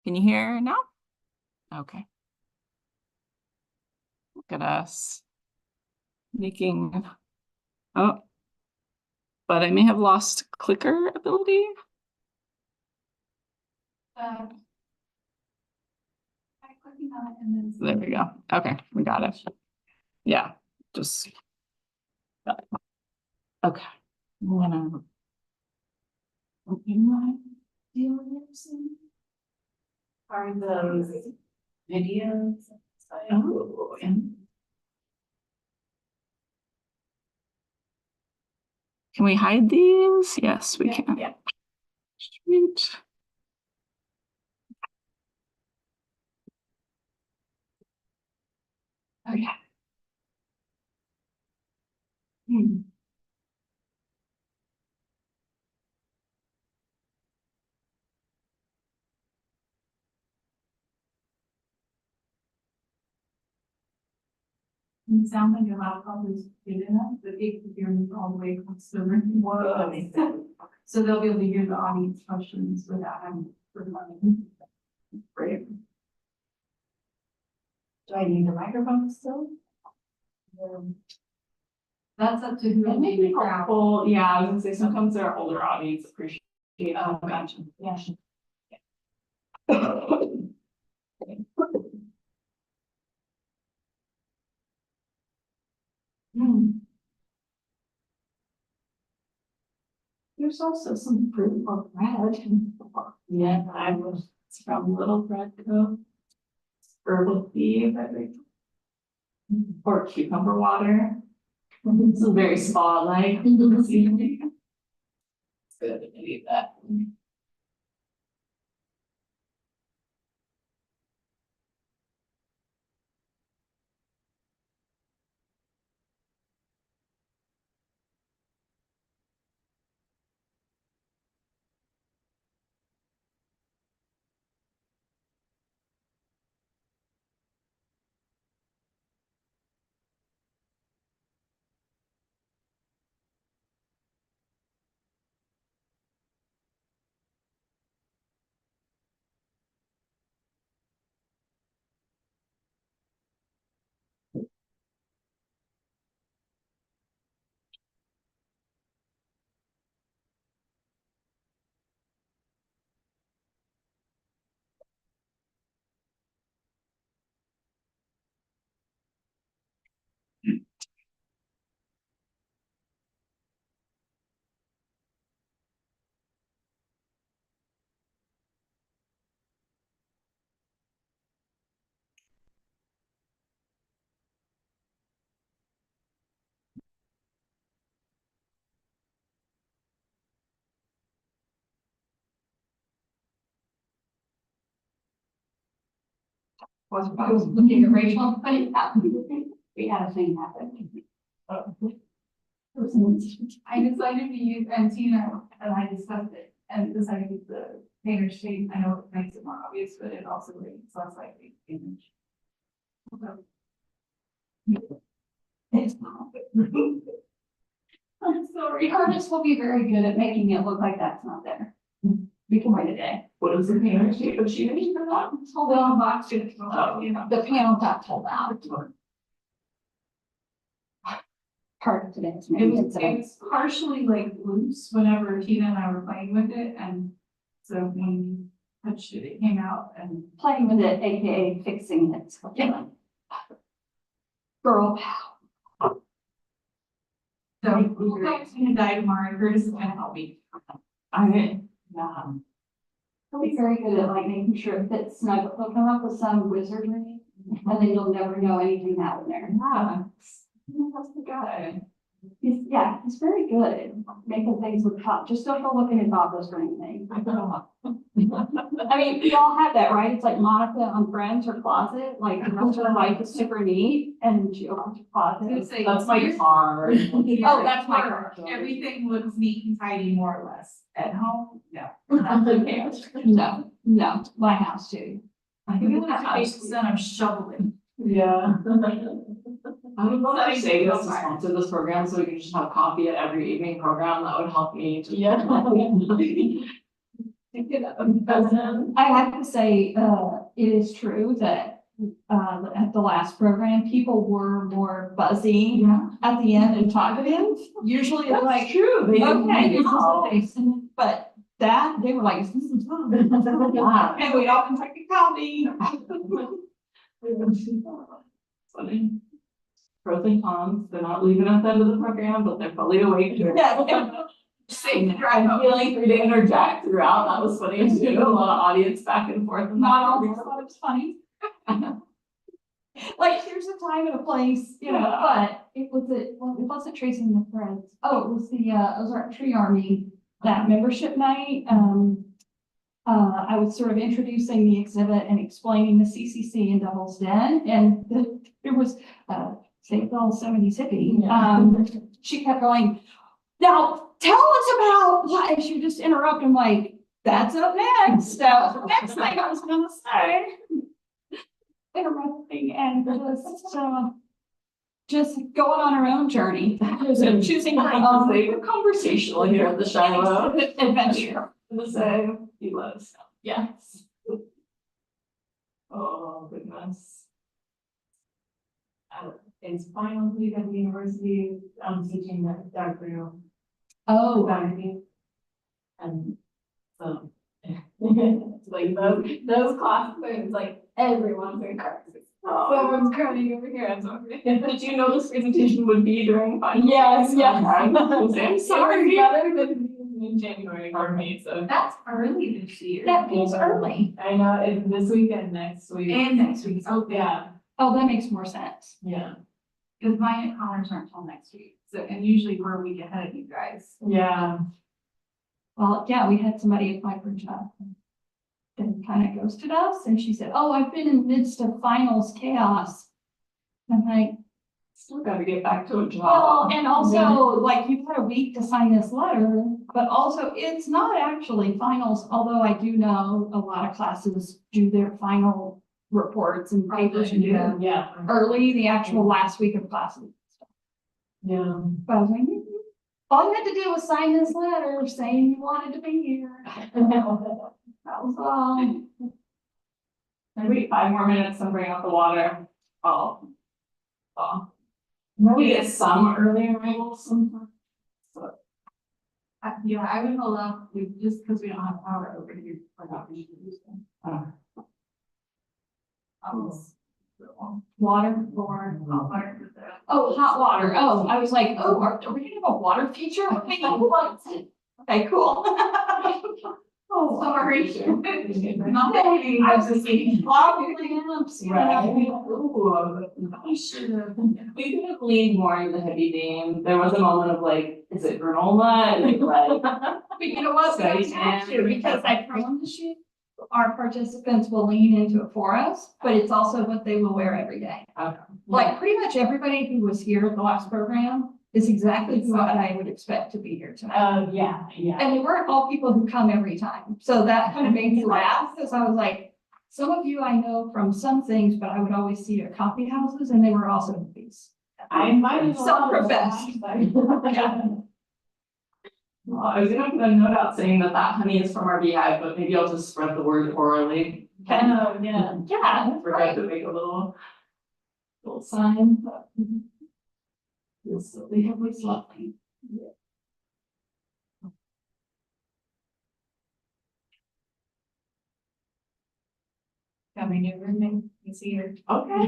Can you hear now? Okay. Look at us making, oh, but I may have lost clicker ability. There we go. Okay, we got it. Yeah, just. Okay, I'm gonna open my deal here soon. Are those videos? Oh, and can we hide these? Yes, we can. Yeah. Sweet. Okay. It sounds like your laptop is good enough, but it can hear me all the way across the room. So they'll be able to hear the audience questions without having to run. Great. Do I need a microphone still? That's up to who may be helpful. Yeah, I was gonna say sometimes our older audience appreciate. Oh, gotcha. Yeah. There's also some fruit or bread. Yeah, I was from Little Bread Co. Herbal tea, I think. Or cucumber water. It's very spa-like. It's good to eat that. I was looking at Rachel, but we had a thing happen. I decided to use Antina and I discussed it and decided to use the painter shade. I know it makes it more obvious, but it also makes less likely image. It's not. I'm sorry. Artists will be very good at making it look like that's not there. Before today. What is the painter shade? But she didn't put that. Hold on, box. The panel got pulled out. Part of today's it's partially like loose whenever Tina and I were playing with it, and so when we touched it, it came out and playing with it, aka fixing it. Yeah. Girl power. So we'll go to die tomorrow, and Curtis is gonna help me. I mean, yeah. He'll be very good at like making sure it fits snug. He'll come up with some wizardry, and then you'll never know anything happened there. Yeah. That's the guy. He's very good at making things look hot. Just don't go look in his office or anything. I mean, we all have that, right? It's like Monica on Friends, her closet, like the rest of her life is super neat, and she opens her closet. That's my car. Oh, that's my car. Everything looks neat and tidy, more or less. At home, no. No, my house too. I think I'm shoveling. Yeah. I would love to say this to sponsor this program so we can just have coffee at every evening program. That would help me. Yeah. I have to say, it is true that, at the last program, people were more buzzy at the end and talkative. Usually it's like, true. They okay, no. but that, they were like, and we all can take a coffee. Funny. Pros and cons, they're not leaving at the end of the program, but they're fully awake. Yeah. Saying to drive home. Feeling free to interject throughout, that was funny too, a lot of audience back and forth. Not all thought it was funny. Like, here's a time and a place, but it wasn't tracing the threads. Oh, it was the Ozark Tree Army, that membership night. I was sort of introducing the exhibit and explaining the CCC in Devil's Den, and there was St. Paul 70s hippie. She kept going, now tell us about what, and she just interrupted, I'm like, that's up next. Next thing I was gonna say. Interrupting and just going on her own journey. Choosing her own We're conversational here at the Shiloh. adventure. The same. He loves. Yes. Oh, goodness. It's finals week at the university. I'm teaching that dark room. Oh, And so it's like those classes, it's like everyone's in crisis. Someone's crying over here. Did you know this presentation would be during finals? Yes. I'm sorry. Better than in January for me, so. that's early this year. That feels early. I know, it's this week and next week. And next week. Oh, yeah. Oh, that makes more sense. Yeah. Because my honors aren't until next week. So, and usually we're a week ahead of you guys. Yeah. Well, yeah, we had somebody apply for a job. Then kind of ghosted us, and she said, oh, I've been in the midst of finals chaos. I'm like, Still gotta get back to a well, job. and also, like, you've had a week to sign this letter, but also it's not actually finals, although I do know a lot of classes do their final reports and papers and Yeah. early, the actual last week of classes. Yeah. But I was like, all you had to do was sign this letter saying you wanted to be here. That was all. Maybe 5 more minutes and bring out the water. Oh. We get some early arrivals sometimes. Yeah, I would hold up, just because we don't have power over here. Water for hot water. Oh, hot water. Oh, I was like, oh, are we gonna have a water feature? Okay, cool. Oh, sorry. Not that I was just thinking, probably lamps. Right. We should have. We could have leaned more into the heavy theme. There was a moment of like, is it granola? And like, But you know what? That's not true, because I promise you, our participants will lean into it for us, but it's also what they will wear every day. okay. Like pretty much everybody who was here at the last program is exactly what I would expect to be here tonight. Yeah. And they weren't all people who come every time. So that kind of made me laugh, because I was like, some of you I know from some things, but I would always see at coffee houses, and they were also these. I might as well. Self-professed. Yeah. Well, I was gonna put a note out saying that honey is from our beehive, but maybe I'll just spread the word orally. Yeah. Yeah. Forgot to make a little sign. But it's we have we slept. Got my new roommate, you see her. Okay.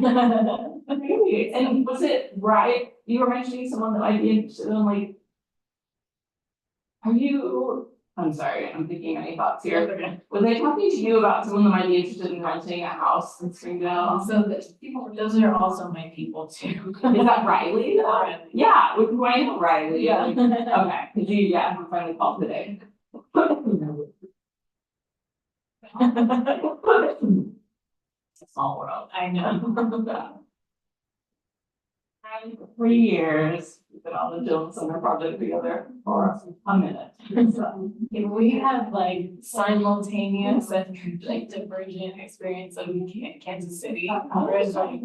Maybe. And was it right? You were mentioning someone that might be interested in like. I'm sorry, I'm thinking any thoughts here. Was they talking to you about someone that might be interested in renting a house in Springdale? So those are also my people too. Is that Riley? Riley. Yeah, who I know Riley. Yeah. Okay, cause you finally called today. It's a small world. I know. And for 3 years, we've been on the Jones Summer project together for a minute. So, Yeah, we have like simultaneous and like divergent experience of Kansas City. Whereas like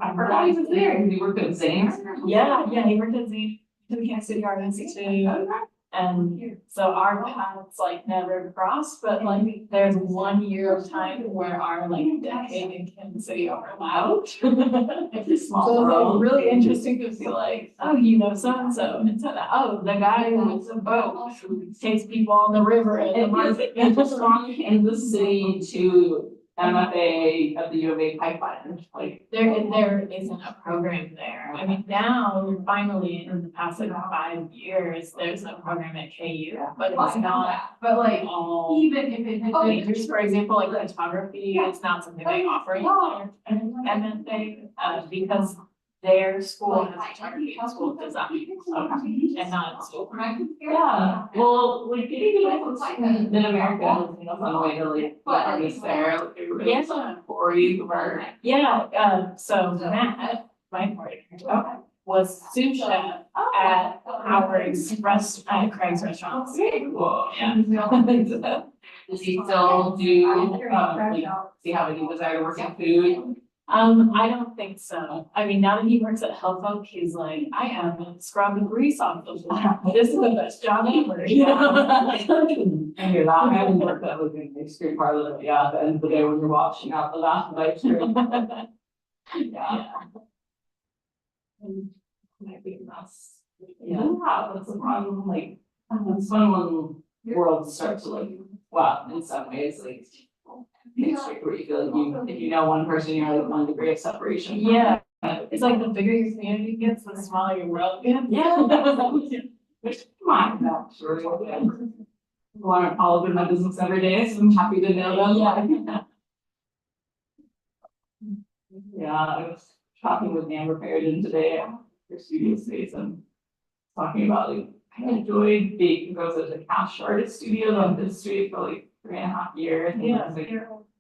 I forgot he was there. He worked at Zane's. yeah, he worked at the Kansas City Art Institute. And so our paths like never cross, but like there's 1 year of time where our like decade in Kansas City overlapped. It's a small So it's world. like really interesting to see like, oh, you know, so and so, and so that, oh, the guy who owns a boat takes people on the river at the market. It's a strong Kansas City to MFA of the U of A pipeline, like. There isn't a program there. I mean, now finally in the past like 5 years, there's a program at KU, but it's not But like, all. even if it had been. Just for example, like photography, it's not something they offer in their MFA, because their school has photography and school design, and not school. Yeah, well, like getting to Mid-America, you know, fun way to like, at least there, like, they were really Yeah. stories were. Yeah, so Matt, my partner, was sous chef at our express, at Craig's restaurants. Very cool. Yeah. Does he still do, like, does he have any desire to work in food? I don't think so. I mean, now that he works at Health Oak, he's like, I haven't scrubbed the grease off the floor. This is the best job ever. I hear that, I haven't worked at like an ice cream parlor, but yeah, at the end of the day when you're washing out the last of ice cream. Yeah. I think that's, yeah, that's the problem, like, it's fun when worlds start to like, well, in some ways, like. It's like where you feel like you, if you know one person, you're like 1 degree of separation. Yeah, it's like the bigger your community gets, the smaller your world gets. Yeah. Which, come on, that's sure. People aren't following my business every day, so I'm happy to know them. Yeah. Yeah, I was talking with Amber Perridan today at her studio space and talking about like, I enjoyed being, because I was at the cash artist studio on this street for like 3.5 years. And I was like,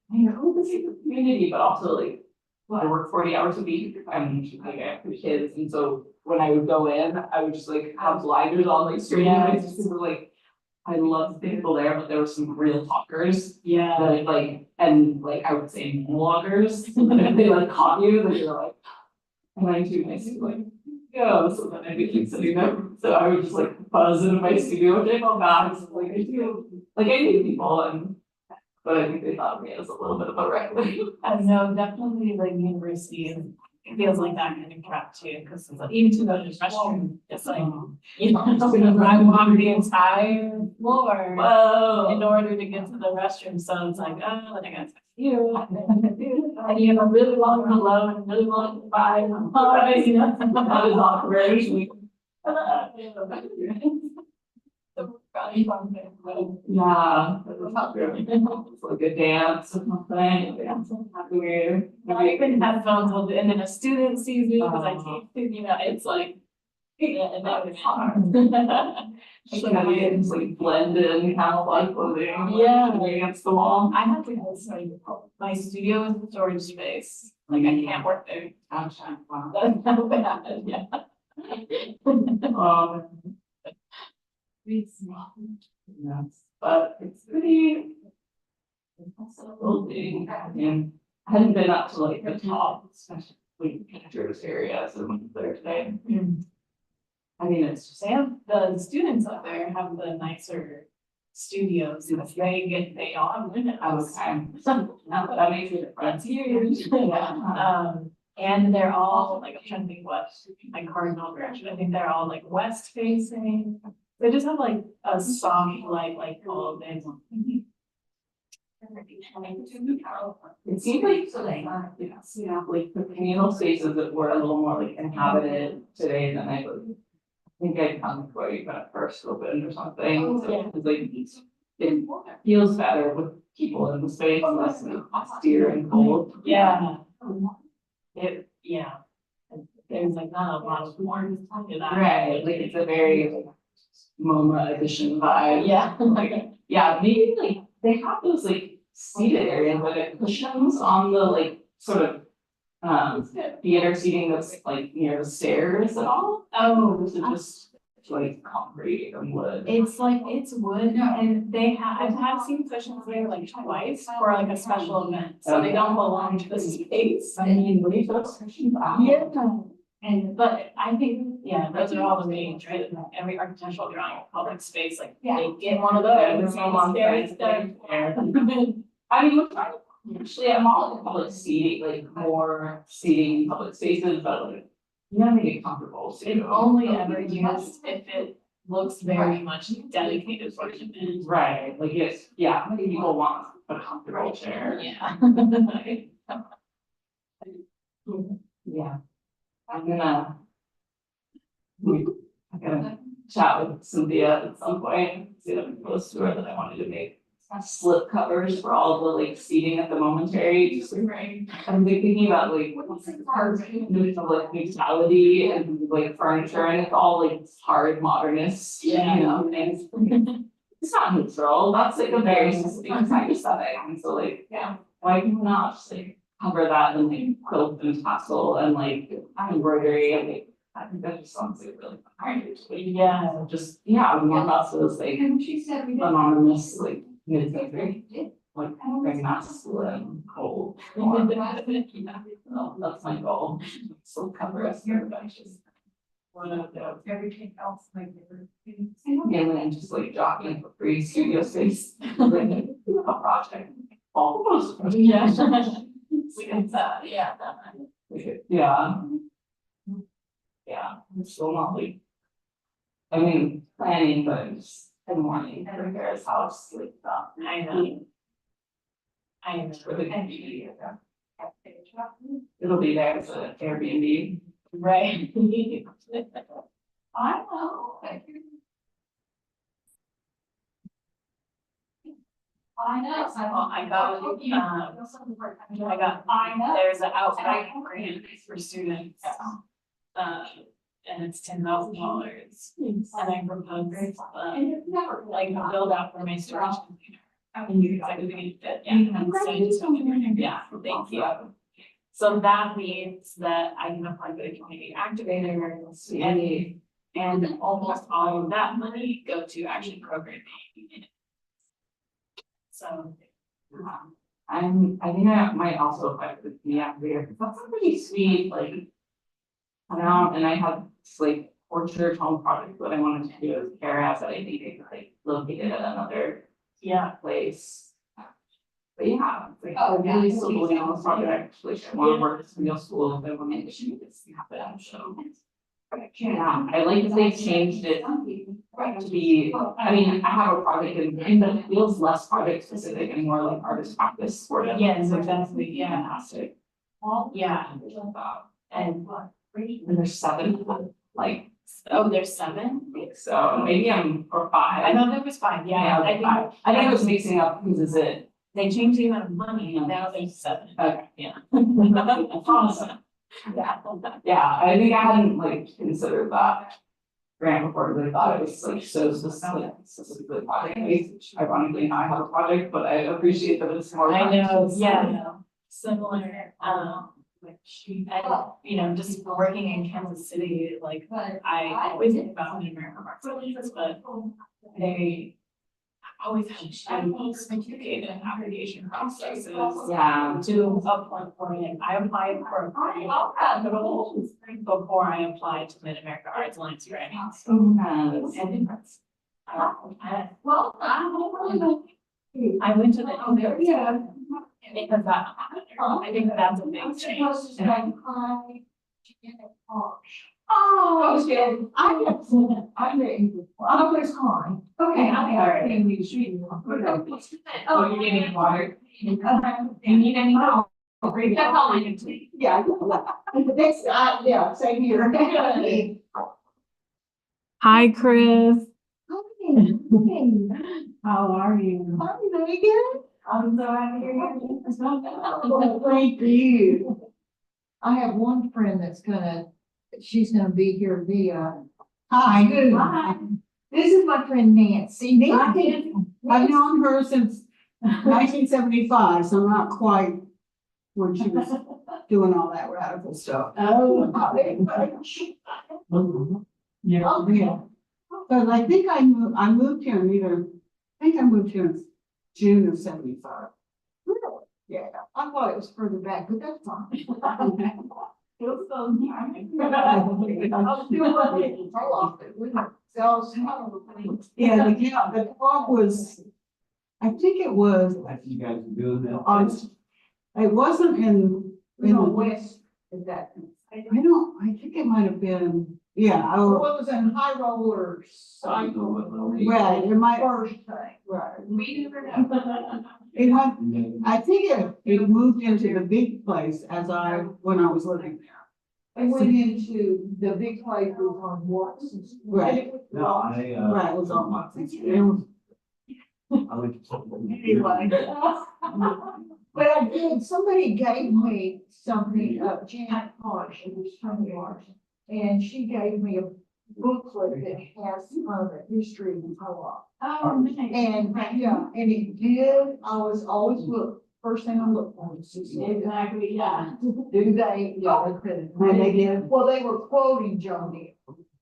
I know this is a community, but also like, I work 40 hours a week and like I have 3 kids. And so when I would go in, I would just like have blinders on like straight away. Just like, I love the people there, but there were some real talkers. Yeah. That like, and like I would say monologuers, and if they like caught you, then you're like, am I too nice to like go? So then I would keep sitting there. So I would just like buzz into my studio, which I felt bad, because like I do, like I hate people and. But I think they thought of me as a little bit of a reckless. I know, definitely like university, and it feels like that kind of trap too, because it's like, even to go to the restroom, it's like, you know, I walk the entire floor in Whoa. order to get to the restroom, so it's like, oh, then I got you. And you have a really long hello and a really long goodbye. You know? That is awkward. Yeah. It's like a dance or something. Dance. Weird. Not even headphones, and then a student sees me because I teach, you know, it's like, yeah, and that was hard. Like, it's like blend in, kind of like clothing. Yeah. Against the wall. I have to go, so my studio is a storage space, like I can't work there. Gotcha. Wow. That's so bad, yeah. Yes, but it's pretty. It's a building, and I hadn't been up to like the top, especially pictures areas and went there today. I mean, it's just. The students up there have the nicer studios, because they all have windows. That makes a difference. That's huge. And they're all, like, I'm trying to think what, like cardinal direction, I think they're all like west facing. They just have like a soft light, like all day. It seemed like, like the communal spaces that were a little more like inhabited today than I would. I think I'd come before you got first opened or something, so it's like, it feels better with people in the space, less austere and cold. Yeah. Yeah. There's like not a lot of warmth to that. Right, like it's a very like MoMA edition vibe. Yeah. Like, yeah, maybe like they have those like seated areas, but it cushions on the like sort of theater seating that's like near the stairs at all. Oh, Is it just like concrete and wood? it's like, it's wood, and they have, I've seen cushions there like twice for like a special event, so they don't belong to the space. I mean, what do you those cushions out? Yeah, and, but I think Yeah, those are all the main, right? Every architectural drawing, public space, like, Yeah. they get one of Yeah, those. there's no long Very time. I mean, we're trying, actually, I'm all in public seating, like more seating in public spaces, but like, you gotta make it comfortable It's too. only ever used if it looks very much dedicated for an event. Right, like it's, yeah, many people want a comfortable chair. Yeah. Yeah. I'm gonna. I'm gonna chat with Cynthia at some point, see if I can post to her that I wanted to make slip covers for all the like seating at the momentary, just like, Right. I'm like thinking about like what's like hard, like neutrality and like furniture, and it's all like hard modernist, you Yeah. know, things. It's not neutral, that's like a very specific kind of aesthetic, and so like, yeah, why can we not just like cover that and like quilt and tassel and like embroidery and like, I think that just sounds like really fun. Yeah. Just, yeah, more about those like She said we did. anonymous, like, mid-century, like, very masculine, cold. warm. So that's my goal, so cover us here, but just. One of the, Everything else, like. and then just like jogging for free studio space, like, a project. Almost. Yeah. We can, yeah. Yeah. Yeah, I'm still not like. I mean, planning, but just in the morning, prepares house, like, I know. I know. for the community. It'll be there as an Airbnb. Right. I know. I know. I got, there's an outside grant for students. And it's $10,000. And I proposed, like a build out for my storage container. And you guys are gonna fit, yeah. And so I just went in there, yeah, thank you. So that means that I can apply for the community activator and almost all of that money go to actually programming. So, I think I might also apply for the activator, that's a pretty sweet, like. I don't know, and I had this like orchard home project that I wanted to do as care house that I think I could like located at another yeah, place. But yeah, it's like, Oh, I'm really yeah. still building on this project, like, I wanna work with real school, if I wanna make sure this happen, so. Yeah, I like that they changed it to be, I mean, I have a project in mind, but it feels less project specific and more like artist practice sort of. yes, exactly, yeah, Fantastic. yeah. And, And there's 7, like, oh, there's 7? so maybe or 5. I thought there was 5, yeah, I think. I think I was mixing up because is it, They changed the amount of money, and now there's 7. okay, Yeah. awesome. Yeah, I think I hadn't like considered that grant before, because I thought it was like so specifically project-based. Ironically, now I have a project, but I appreciate that it's more. I know, practice. yeah, similar, and, you know, just working in Kansas City, like, I always think about the American Arts Alliance, but they always have so sophisticated application processes. Yeah. To a point where I applied for a grant before I applied to Mid-America Arts Alliance grants. And that's, Well, I went to the, because that, I think that's a big change. Oh, good. I'm ready. Oh, there's mine. Okay, I'm in the street. Oh, you need any water? You need any help? That's all I need to. Yeah. Next, yeah, same here. Hi, Chris. How are you? Hi, Megan. I'm so happy you're here. Thank you. I have one friend she's gonna be here via. Hi. Hi. This is my friend Nancy. Nancy. I've known her since 1975, so I'm not quite when she was doing all that radical stuff. Oh. Yeah. But I think I moved here in June of 75. Really? Yeah, I thought it was further back, but that's fine. Feels so I'll do what they tell off it. We don't sell some. Yeah, the clock was, I think it was, You guys are doing that. it wasn't in We know the west is that. I think it might have been, yeah, What was in high roller cycle? right, it might, First thing. right. We never know. It went, I think it moved into the big place when I was living there. It went into the big place was on Watson. Right. No, I, Right, it was on Watson Street. It was- I like to. Anyway. But I did, somebody gave me something, Janet Marsh, it was from Marsh, and she gave me a booklet that has some of the history of the co-op. Oh, nice. And, yeah, and it did, I was always first thing I looked for was Exactly, yeah. do they, yeah, they couldn't. And they did. Well, they were quoting John Deere,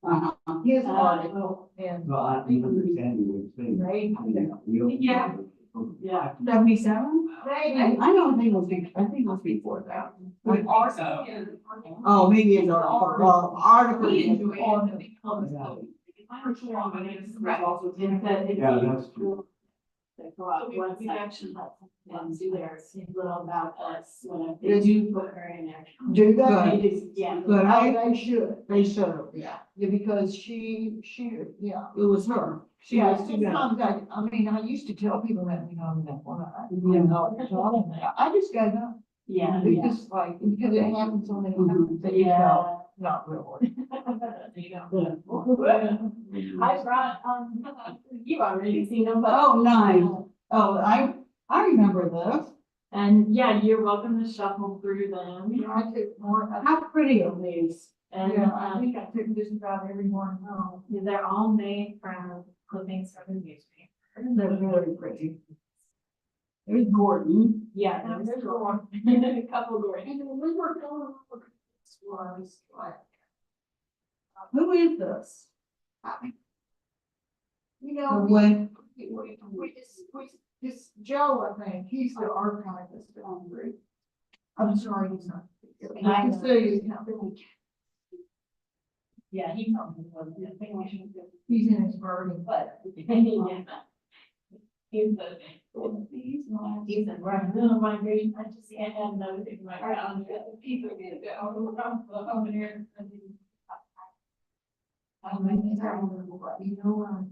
Uh-huh. his article, and No, I understand you were saying. Right. Yeah. Yeah. 77? they, I don't think it was, I think it was before that. with Also. Oh, maybe it's article. We enjoy it. on and we call it so. I'm sure when it's Right. also in that it's. Yeah, that's true. They go out one section and do their little about us, when Did they do put her in there. do Good. they? They just, yeah. But They should, they should have, yeah. yeah, because she, yeah. It was her. She Yeah, was too young. sometimes I mean, I used to tell people that, you know, that one, I didn't know what to tell them that. I just got up. Yeah, We yeah. just like, because it happens so many times that you Yeah. know, not really. I brought, you've already seen them, but. Oh, nice. Oh, I remember this. And yeah, you're welcome to shuffle through them. You know, I took more, How pretty are these? And, yeah, I think I took just about every one home. they're all made from clippings from the newspaper. They're very pretty. There's Gordon. Yeah, And there's there's one. a couple more. And when we were going, was like, Who is this? you The know, way, this Joe, I think, he's the archivist on the group. I'm sorry, he's not. I know. He's the not really. Yeah, he told me, well, I think we should go. He's in his burden, But, yeah. He's the. He's the, right, migration, I just, I had another thing, my, people get it, over here. I mean, he's our little, you know,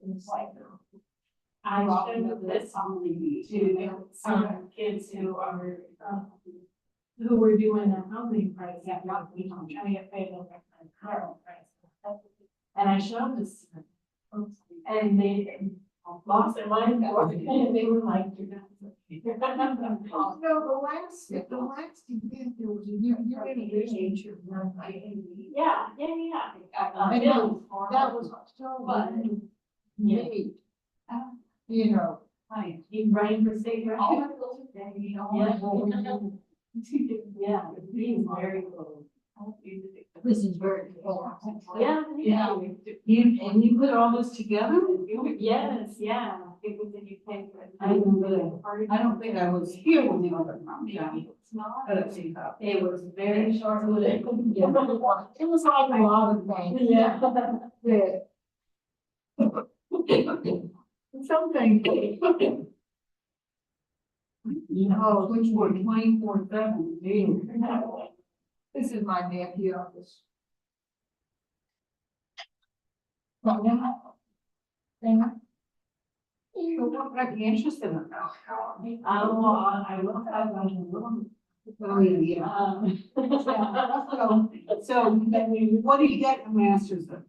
it's like. I showed this to some kids who are, who were doing a housing price, yeah, not, we don't try to get paid over the current price. And I showed this to them, and they lost their mind, and they were like, you're not. Oh, no, the last event, there was, you're in a relationship, Yeah, yeah, yeah. and that was so fun. Neat. You know. He's running for state rep. all of those things, you know, Yeah, he's very cool. This is very cool. Yeah, yeah. and you put all this together? Yes, yeah. It was in UK. I don't think I was here when they were from. Yeah, it's not. I don't see how. It was very short lived. Yeah. It was like a lot of things. Yeah. That. Some things. You know, which were 24/7. This is my nephew office. But now. So what might be interested in that? I will have one. Oh, yeah. So what do you get a master's in?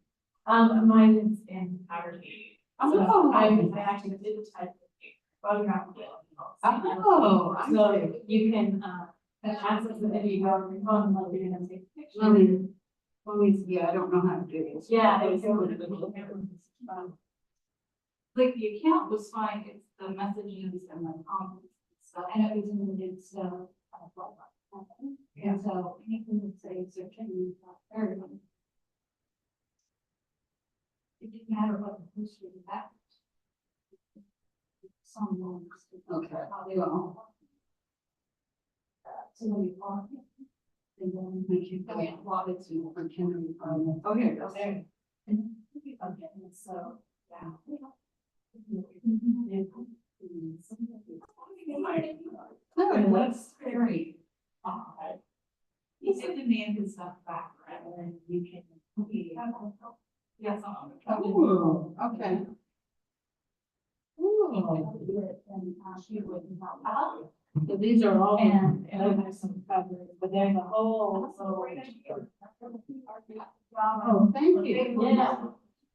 Mine is in poverty. Oh. I actually did type of photograph. Oh, I So see. you can, access the video on your phone, like you're gonna take pictures. Yeah, I don't know how to do this. Yeah, it's. Like the account was fine, it's the messages and the comments and stuff. And it was in the good stuff. And so anything that says there can be everyone. It didn't matter what the history of that. Someone. Okay. How they all. Oh, here it goes. Okay, so, yeah. Good, that's very odd. You said the man can stuff back, right, and then you can. Yes. Ooh, okay. So these are all, and then there's some covers, but there's a whole, so. Oh, thank you. Yeah.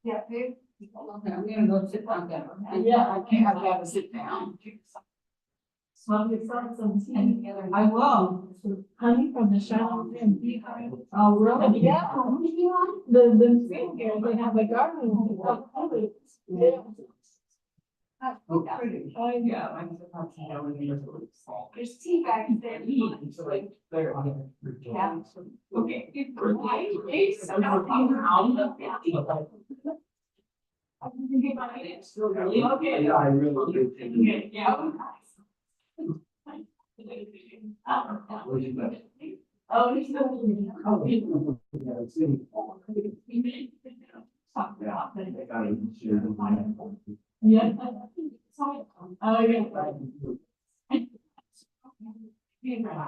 Yeah, babe. Okay, I'm gonna go sit down there. Yeah. I can't have to have a sit down. So we found some tea. I will. Honey from the shop. Oh, really? Yeah. The thing here, they have a garden. Yeah. Oh, pretty. Oh, yeah. There's tea bags there. Yeah. Okay. Okay. Yeah, I really do. Okay, yeah. What you got? Oh, he's not. Yeah, it's in- Yeah, I gotta share the- Yeah. Oh, yeah.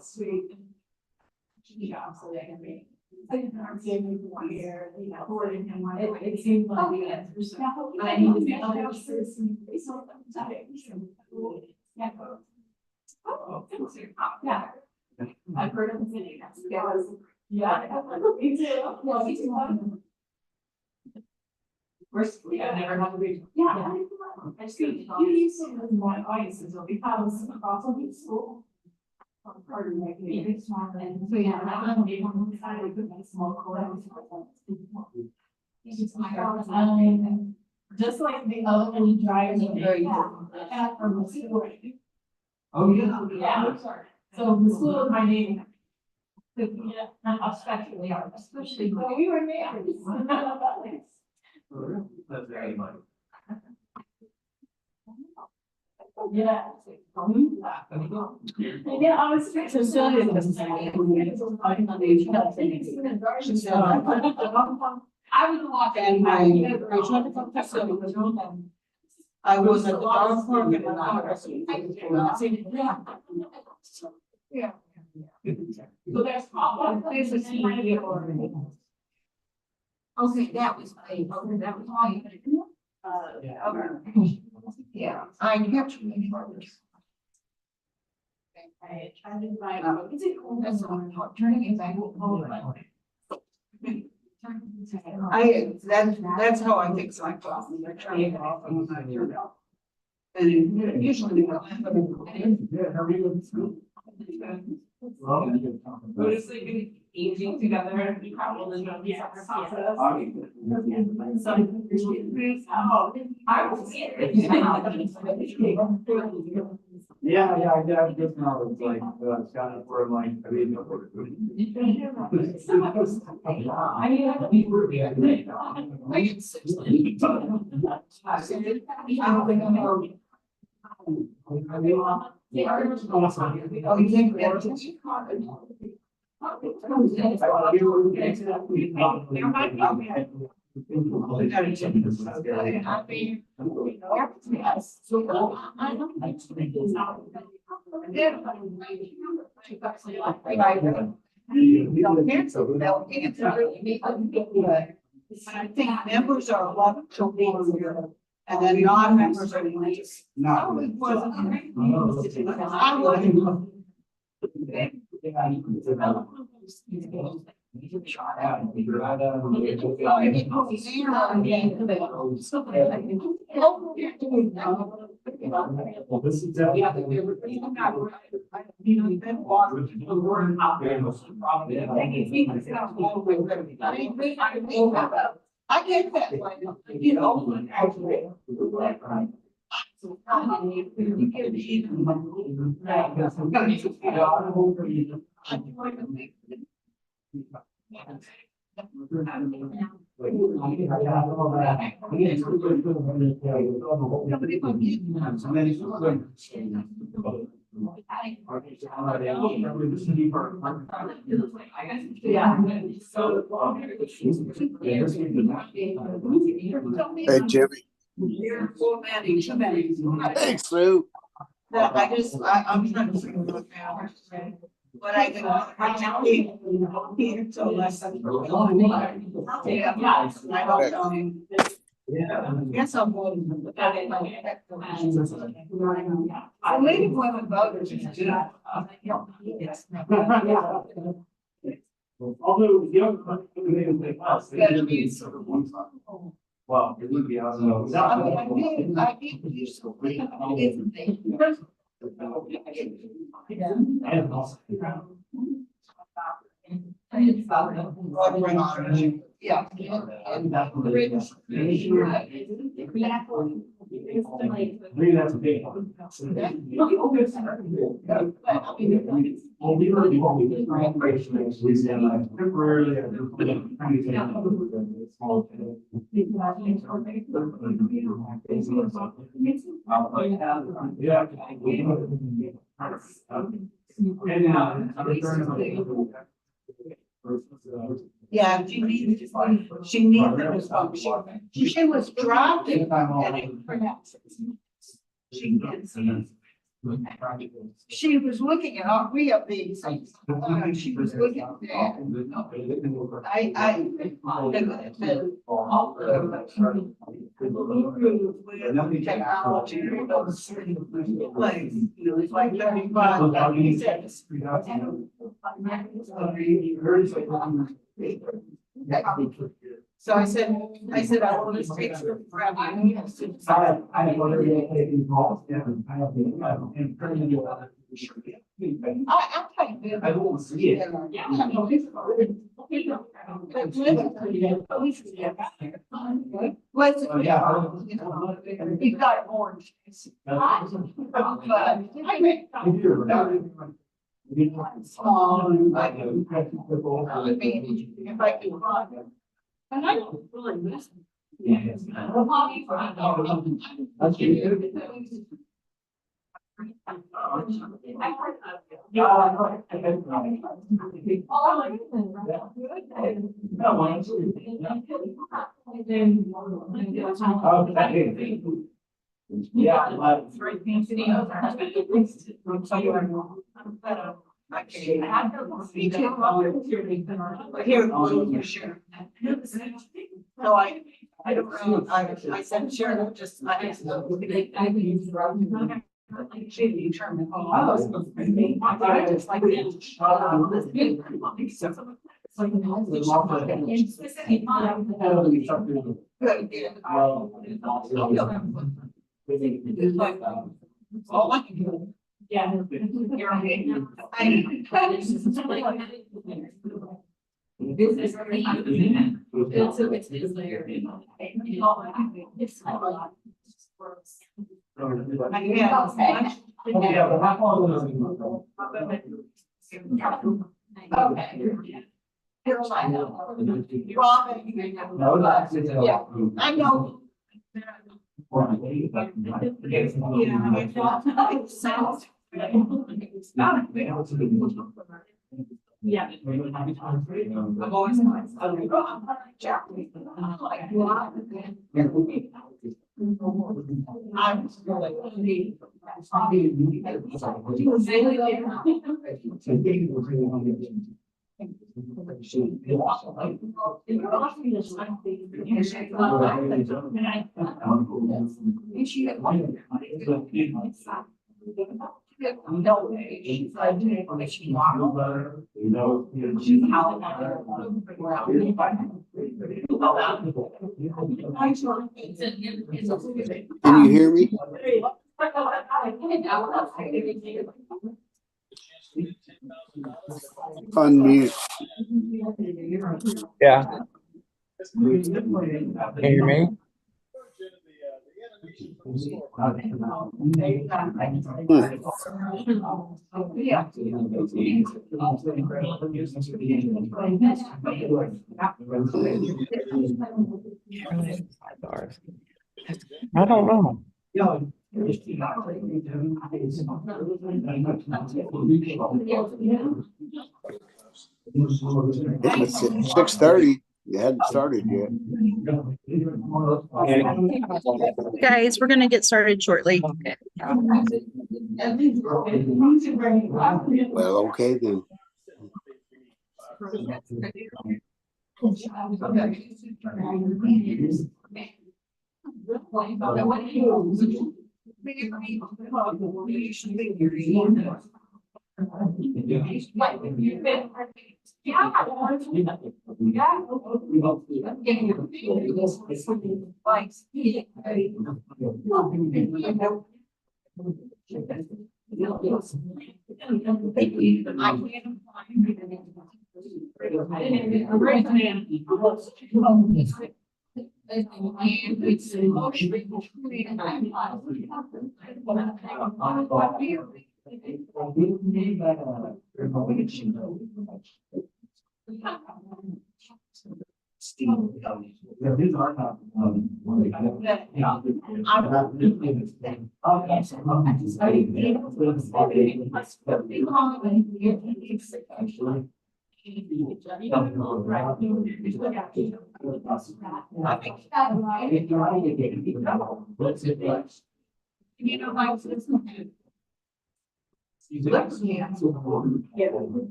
Sweet. Yeah, so they can be. Here, you know, forwarding him one. It seems like. But I need to be. Yeah. Oh, yeah. I've heard of the yeah. Me too. Yeah, me too. I've never had a read. Yeah. I just think you use some of my audiences will be because also in school. Part of my community, and so yeah, I don't know, one side I put my small collaborative. Just like the other drivers are very At from the school. Oh, yeah. Yeah, so the school is my name. Yeah, especially, especially, when we were neighbors. That's very much. Yeah. Yeah, I was. I was walking. And I was at the dog park and Yeah. So there's places here or. Okay, that was my, okay, that was my. Okay. Yeah, I kept. I didn't buy. That's all, turning it back. that's how I fix my coffee. I turn it off and I turn it off. And it usually. Yeah, how are you? Well, We're just like aging together and you probably don't be separate process. So. Oh, I will see it. yeah, I just now, it's like, kind of for like, I mean. I mean, I don't be rude. I get 60. I don't think I'm. Oh, you think I think members are a lot to leave, and then non-members are least. No. It wasn't. I wasn't. Well, this is. I get that, you know. Hey, Jimmy. Thanks, Hey, Sue. I'm trying to figure out now. But I can, here till less than. Yeah, I don't know. Yes, I'm going. I made women voters. Although the other, they sort of one side. Well, it would be, I don't know. I did use the way And also. Yeah. Maybe that's a big one. Well, we already want to get next week, and like temporarily. Yeah. Yeah, she needed this function. She was driving and it pronounced it. She did see. She was looking at all three of these things. She was looking at that. I. Technology. It's like 35. He said. So I said, I want to take some. I have already taken calls, yeah, I have been, and currently. I think. I won't see it. What's Oh, yeah. You've got orange. Small. I mean, if I can run. And I don't really miss. Yeah, but. Here, for sure. No, I don't know, I said, sure, just, I just. All I can do. Yeah. Yeah, but how far was it? No, that's it. Yeah, I know. Yeah. I've always. I'm. No, she's like, she's Can you hear me? Unmute. Yeah. Can you hear me? Yeah. I don't know. It's 6:30. You hadn't started yet. Guys, we're gonna get started shortly. Well, okay then.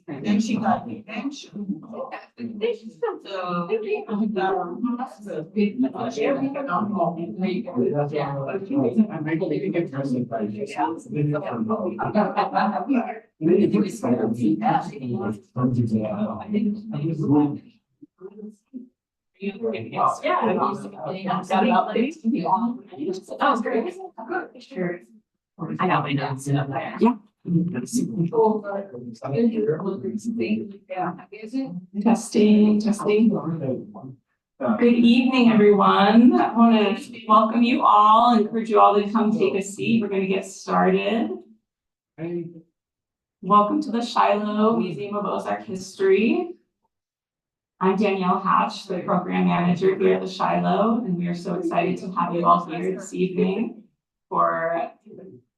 And she got me mentioned. Yeah. That was great. Sure. I got my notes up there. Yeah. Testing. Good evening, everyone. I want to welcome you all, encourage you all to come take a seat. We're going to get started. Welcome to the Shiloh Museum of Ozark History. I'm Danielle Hatch, the program manager here at the Shiloh, and we are so excited to have you all here this evening for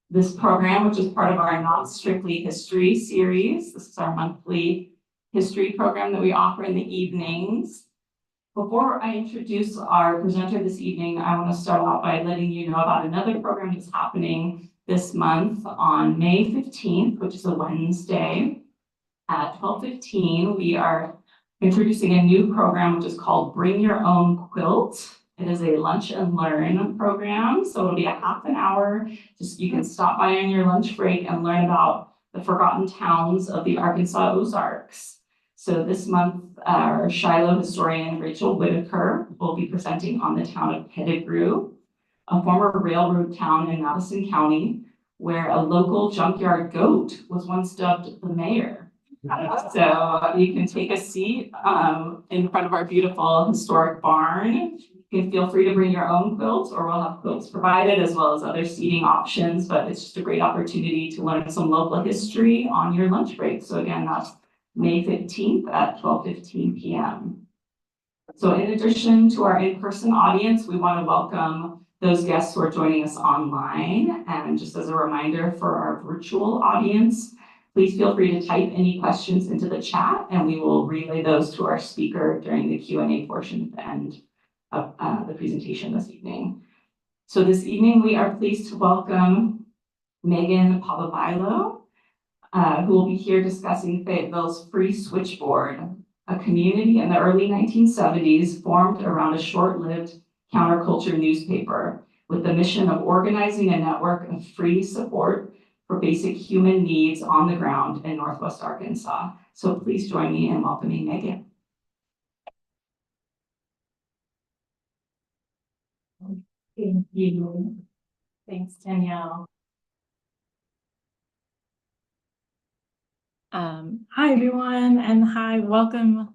this program, which is part of our Not Strictly History series. This is our monthly history program that we offer in the evenings. Before I introduce our presenter this evening, I want to start off by letting you know about another program that's happening this month on May 15th, which is a Wednesday at 12:15. We are introducing a new program, which is called Bring Your Own Quilt. It is a lunch and learn program. So it'll be a half an hour. Just you can stop by on your lunch break and learn about the forgotten towns of the Arkansas Ozarks. So this month, our Shiloh historian Rachel Whitaker will be presenting on the town of Pettigrew, a former railroad town in Madison County, where a local junkyard goat was once dubbed the mayor. So you can take a seat in front of our beautiful historic barn. You can feel free to bring your own quilt, or we'll have quilts provided as well as other seating options, but it's just a great opportunity to learn some local history on your lunch break. So again, that's May 15th at 12:15 p.m. So in addition to our in-person audience, we want to welcome those guests who are joining us online. And just as a reminder for our virtual audience, please feel free to type any questions into the chat and we will relay those to our speaker during the Q&A portion at the end of the presentation this evening. So this evening, we are pleased to welcome Megan Papabailo, who will be here discussing Fayetteville's Free Switchboard, a community in the early 1970s formed around a short-lived counterculture newspaper with the mission of organizing a network of free support for basic human needs on the ground in Northwest Arkansas. So please join me in welcoming Megan. Thank you. Thanks, Danielle. Hi everyone, and hi, welcome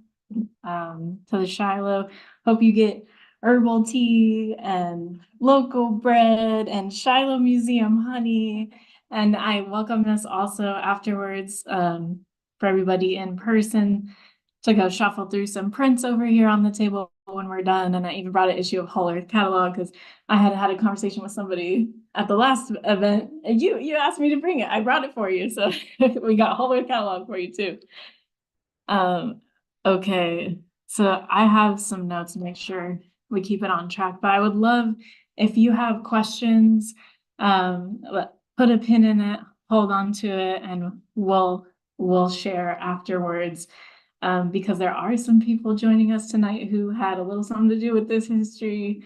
to the Shiloh. Hope you get herbal tea and local bread and Shiloh Museum honey. And I welcome us also afterwards for everybody in person to go shuffle through some prints over here on the table when we're done. And I even brought an issue of Whole Earth Catalog because I had had a conversation with somebody at the last event. And you asked me to bring it. I brought it for you. So we got Whole Earth Catalog for you too. Okay, so I have some notes to make sure we keep it on track, but I would love if you have questions, put a pin in it, hold on to it, and we'll share afterwards. Because there are some people joining us tonight who had a little something to do with this history,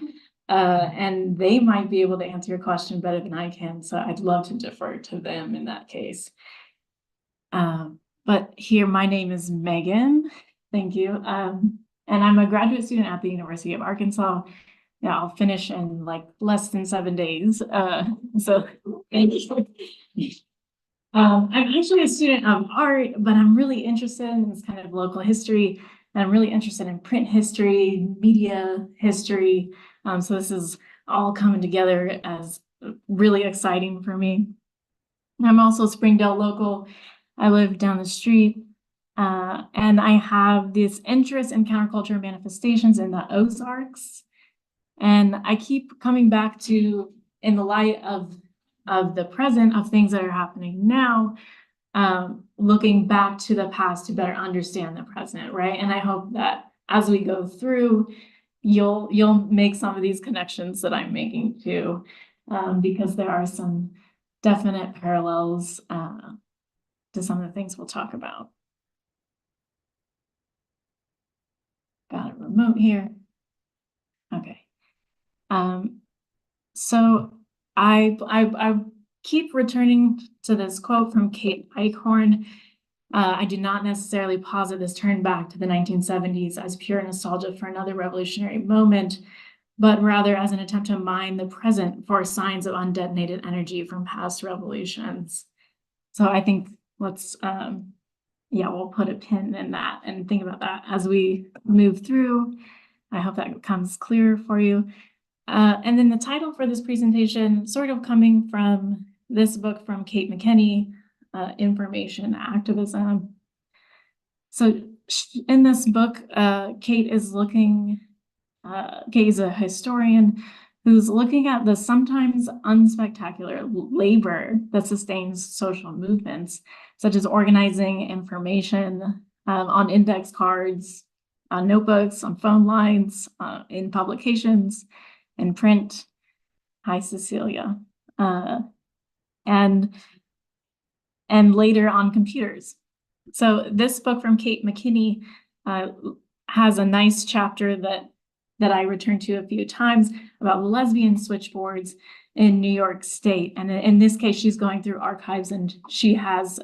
and they might be able to answer your question better than I can. So I'd love to defer to them in that case. But here, my name is Megan. Thank you. And I'm a graduate student at the University of Arkansas. Yeah, I'll finish in like less than 7 days. So thank you. I'm actually a student of art, but I'm really interested in this kind of local history. And I'm really interested in print history, media history. So this is all coming together as really exciting for me. I'm also Springdale local. I live down the street. And I have this interest in counterculture manifestations in the Ozarks. And I keep coming back to, in the light of the present, of things that are happening now, looking back to the past to better understand the present, right? And I hope that as we go through, you'll make some of these connections that I'm making too, because there are some definite parallels to some of the things we'll talk about. Got a remote here. Okay. So I keep returning to this quote from Kate Eichhorn. I do not necessarily posit this turn back to the 1970s as pure nostalgia for another revolutionary moment, but rather as an attempt to mine the present for signs of undetonated energy from past revolutions. So I think let's, we'll put a pin in that and think about that as we move through. I hope that becomes clear for you. And then the title for this presentation, sort of coming from this book from Kate McKinney, Information Activism. So in this book, Kate is Kate is a historian who's looking at the sometimes unspectacular labor that sustains social movements, such as organizing information on index cards, on notebooks, on phone lines, in publications, in print. Hi, Cecilia. And later on computers. So this book from Kate McKinney has a nice chapter that I returned to a few times about lesbian switchboards in New York State. And in this case, she's going through archives and she has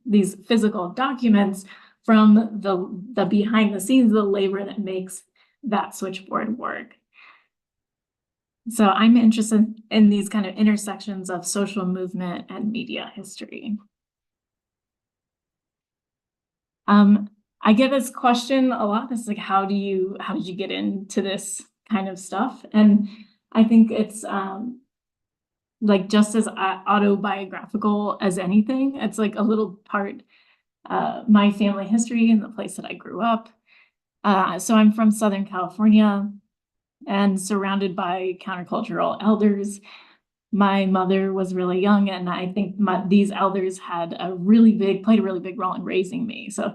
these physical documents from the behind the scenes, the labor that makes that switchboard work. So I'm interested in these kind of intersections of social movement and media history. I get this question a lot. It's like, how did you get into this kind of stuff? And I think it's like just as autobiographical as anything. It's like a little part my family history and the place that I grew up. So I'm from Southern California and surrounded by countercultural elders. My mother was really young, and I think these elders had played a really big role in raising me. So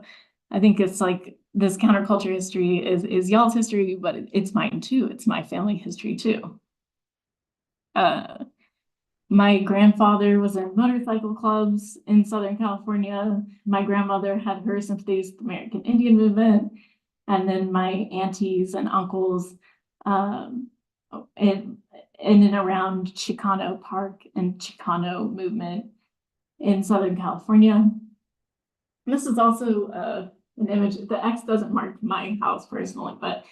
I think it's like this counterculture history is y'all's history, but it's mine too. It's my family history too. My grandfather was in motorcycle clubs in Southern California. My grandmother had her sympathies with the American Indian movement. And then my aunties and uncles in and around Chicano Park and Chicano movement in Southern California. This is also an image. The X doesn't mark my house personally, but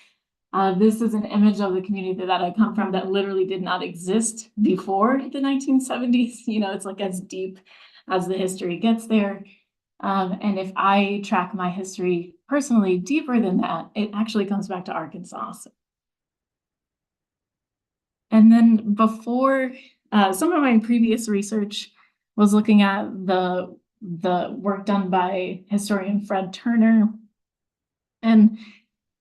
this is an image of the community that I come from that literally did not exist before the 1970s. You know, it's like as deep as the history gets there. And if I track my history personally deeper than that, it actually comes back to Arkansas. And then before, some of my previous research was looking at the work done by historian Fred Turner. And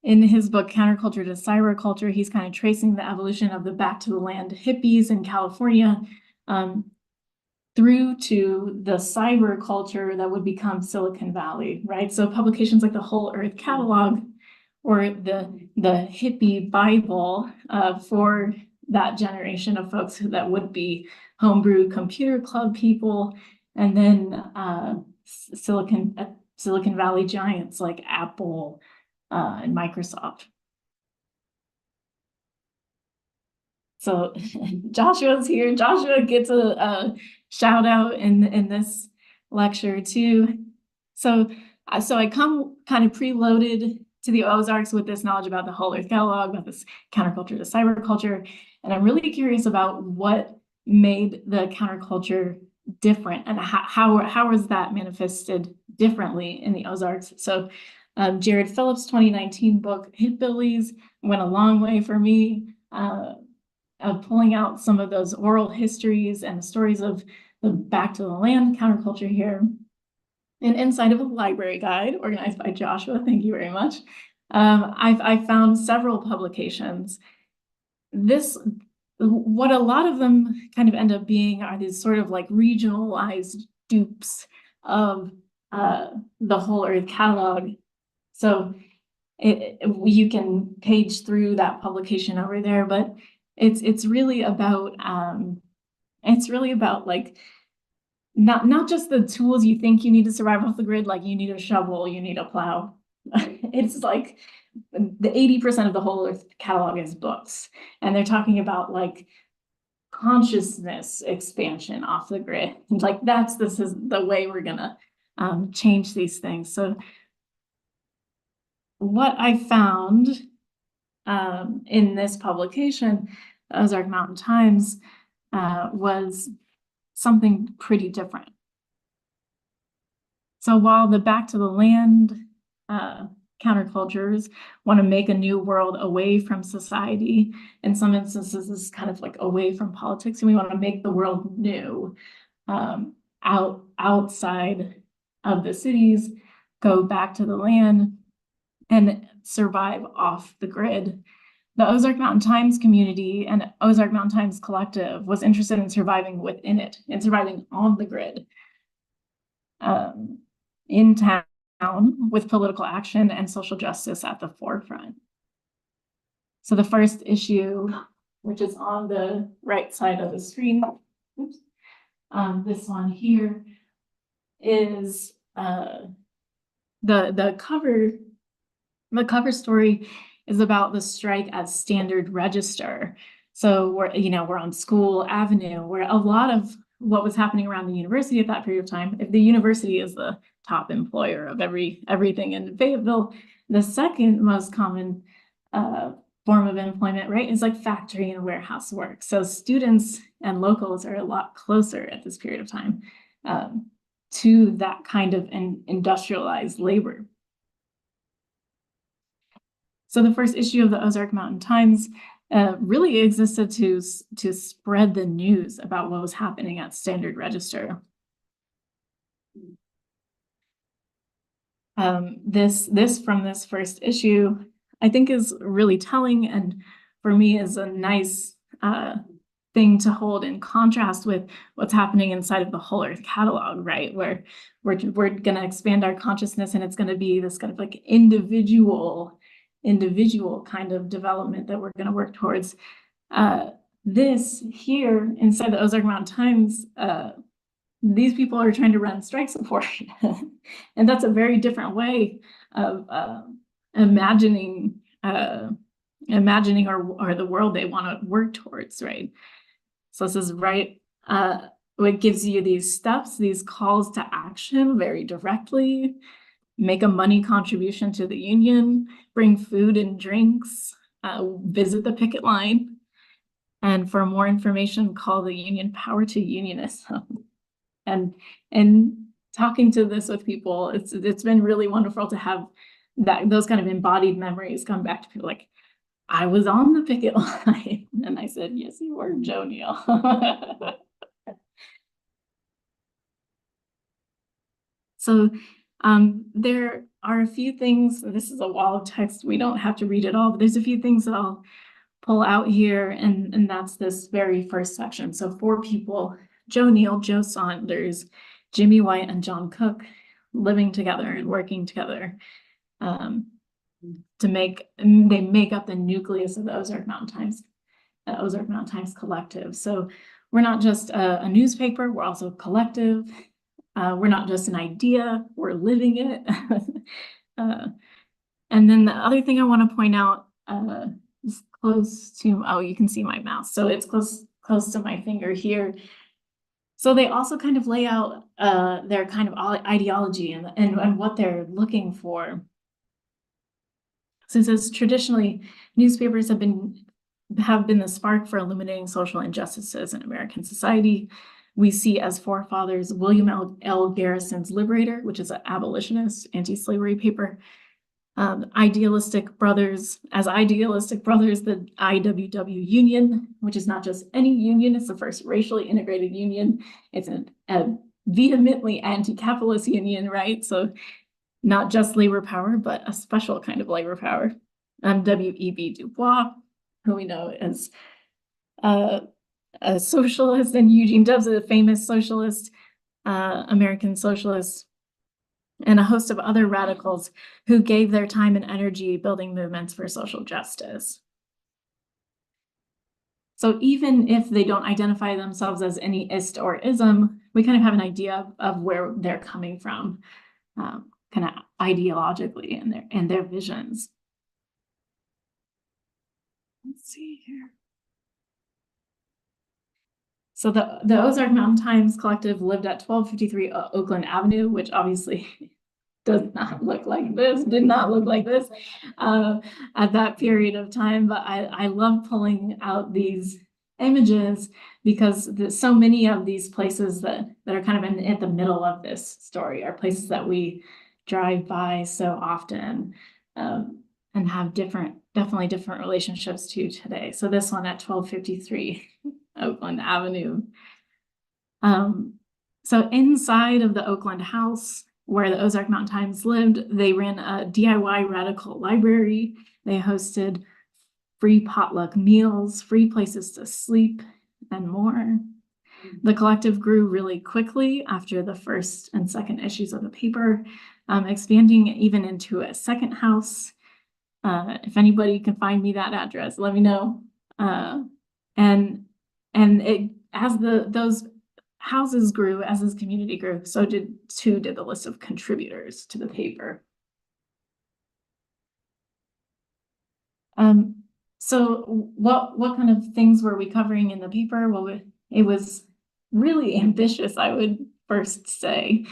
in his book, Counterculture to Cyberculture, he's kind of tracing the evolution of the back to the land hippies in California, through to the cyber culture that would become Silicon Valley, right? So publications like the Whole Earth Catalog or the hippie Bible for that generation of folks that would be homebrew computer club people, and then Silicon Valley giants like Apple and Microsoft. So Joshua's here. Joshua gets a shout out in this lecture too. So I come kind of preloaded to the Ozarks with this knowledge about the Whole Earth Catalog, about this counterculture to cyberculture, and I'm really curious about what made the counterculture different and how was that manifested differently in the Ozarks. So Jared Phillips' 2019 book, Hillbillies, went a long way for me. Of pulling out some of those oral histories and stories of the back to the land counterculture here. And inside of a library guide organized by Joshua, thank you very much. I found several publications. What a lot of them kind of end up being are these sort of like regionalized dupes of the Whole Earth Catalog. So you can page through that publication over there, but it's really about like not just the tools you think you need to survive off the grid, like you need a shovel, you need a plow. It's like the 80% of the Whole Earth Catalog is books, and they're talking about like consciousness expansion off the grid. Like this is the way we're gonna change these things. So what I found in this publication, the Ozark Mountain Times, was something pretty different. So while the back to the land countercultures want to make a new world away from society, in some instances this is kind of like away from politics, and we want to make the world new, outside of the cities, go back to the land and survive off the grid. The Ozark Mountain Times community and Ozark Mountain Times Collective was interested in surviving within it, and surviving on the grid, in town, with political action and social justice at the forefront. So the first issue, which is on the right side of the screen, oops, this one here, is the cover story is about the strike at Standard Register. So we're on School Avenue, where a lot of what was happening around the university at that period of time. If the university is the top employer of everything in Fayetteville, the second most common form of employment, right, is like factory and warehouse work. So students and locals are a lot closer at this period of time to that kind of industrialized labor. So the first issue of the Ozark Mountain Times really existed to spread the news about what was happening at Standard Register. This from this first issue, I think, is really telling, and for me is a nice thing to hold in contrast with what's happening inside of the Whole Earth Catalog, right? Where we're gonna expand our consciousness, and it's gonna be this kind of like individual kind of development that we're gonna work towards. This here inside the Ozark Mountain Times, these people are trying to run strike support. And that's a very different way of imagining or the world they want to work towards, right? So this is right, it gives you these steps, these calls to action very directly. Make a money contribution to the union, bring food and drinks, visit the picket line. And for more information, call the union Power to Unionism. And talking to this with people, it's been really wonderful to have those kind of embodied memories come back to people like, I was on the picket line. And I said, yes, you were, Joe Neal. So There are a few things, this is a wall of text, we don't have to read it all, but there's a few things that I'll pull out here, and that's this very first section. So 4 people, Joe Neal, Joe Saunders, Jimmy White, and John Cook, living together and working together they make up the nucleus of the Ozark Mountain Times Collective. So we're not just a newspaper, we're also a collective. We're not just an idea, we're living it. And then the other thing I want to point out is close to, oh, you can see my mouse. So it's close to my finger here. So they also kind of lay out their kind of ideology and what they're looking for. Since it's traditionally, newspapers have been the spark for illuminating social injustices in American society. We see as forefathers William L. Garrison's Liberator, which is an abolitionist anti-slavery paper. Idealistic brothers, the IWW Union, which is not just any union, it's the first racially integrated union. It's a vehemently anti-capitalist union, right? So not just labor power, but a special kind of labor power. W.E.B. Du Bois, who we know as a socialist, and Eugene Debs, a famous socialist, American socialist, and a host of other radicals who gave their time and energy building movements for social justice. So even if they don't identify themselves as any ist or ism, we kind of have an idea of where they're coming from, kind of ideologically and their visions. Let's see here. So the Ozark Mountain Times Collective lived at 1253 Oakland Avenue, which obviously does not look like this, did not look like this at that period of time. But I love pulling out these images because so many of these places that are kind of at the middle of this story are places that we drive by so often and have definitely different relationships to today. So this one at 1253 Oakland Avenue. So inside of the Oakland house where the Ozark Mountain Times lived, they ran a DIY radical library. They hosted free potluck meals, free places to sleep, and more. The collective grew really quickly after the first and second issues of the paper, expanding even into a second house. If anybody can find me that address, let me know. And it, as those houses grew, as this community grew, so did the list of contributors to the paper. So what kind of things were we covering in the paper? Well, it was really ambitious, I would first say.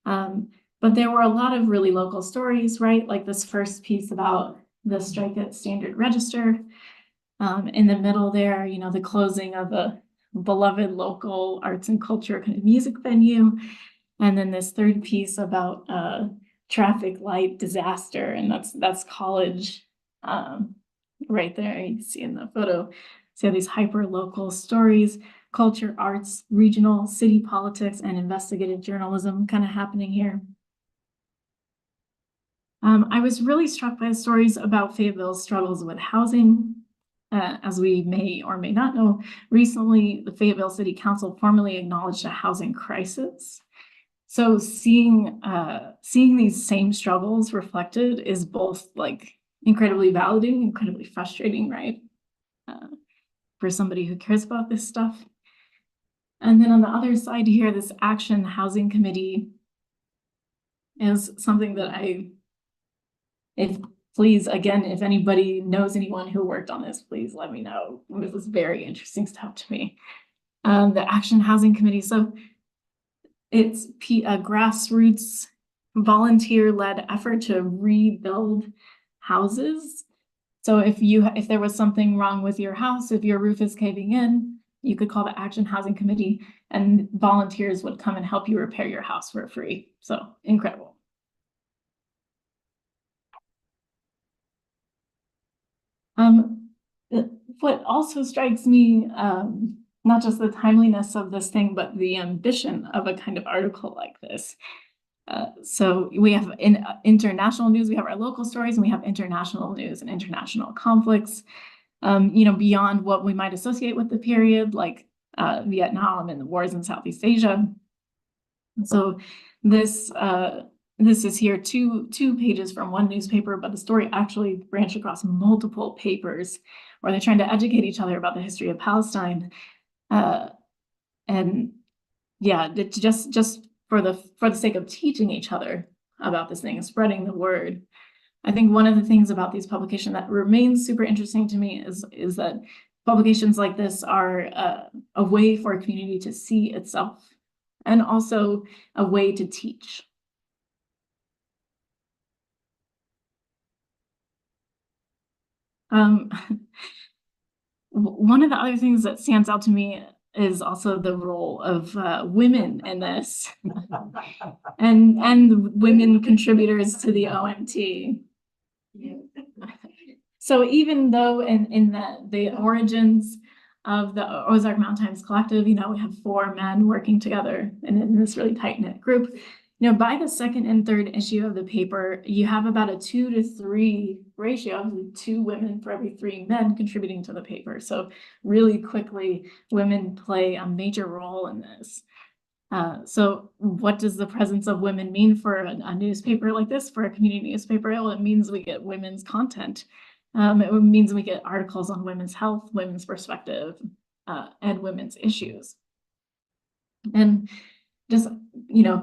But there were a lot of really local stories, right? Like this first piece about the strike at Standard Register. In the middle there, you know, the closing of a beloved local arts and culture kind of music venue. And then this third piece about traffic light disaster, and that's college right there. You can see in the photo. So these hyper local stories, culture, arts, regional, city politics, and investigative journalism kind of happening here. I was really struck by the stories about Fayetteville's struggles with housing. As we may or may not know, recently the Fayetteville City Council formally acknowledged a housing crisis. So seeing these same struggles reflected is both like incredibly validating, incredibly frustrating, right? For somebody who cares about this stuff. And then on the other side here, this Action Housing Committee is something that please, again, if anybody knows anyone who worked on this, please let me know. This is very interesting stuff to me. The Action Housing Committee. So it's a grassroots volunteer-led effort to rebuild houses. So if there was something wrong with your house, if your roof is caving in, you could call the Action Housing Committee and volunteers would come and help you repair your house for free. So incredible. What also strikes me, not just the timeliness of this thing, but the ambition of a kind of article like this. So we have in international news, we have our local stories, and we have international news and international conflicts, beyond what we might associate with the period, like Vietnam and the wars in Southeast Asia. So this is here two pages from one newspaper, but the story actually branched across multiple papers where they're trying to educate each other about the history of Palestine. And yeah, just for the sake of teaching each other about this thing and spreading the word. I think one of the things about these publications that remains super interesting to me is that publications like this are a way for a community to see itself and also a way to teach. One of the other things that stands out to me is also the role of women in this and women contributors to the OMT. So even though in the origins of the Ozark Mountain Times Collective, we have 4 men working together in this really tight-knit group. By the second and third issue of the paper, you have about a 2 to 3 ratio, 2 women for every 3 men contributing to the paper. So really quickly, women play a major role in this. So what does the presence of women mean for a newspaper like this, for a community newspaper? Well, it means we get women's content. It means we get articles on women's health, women's perspective, and women's issues. And just,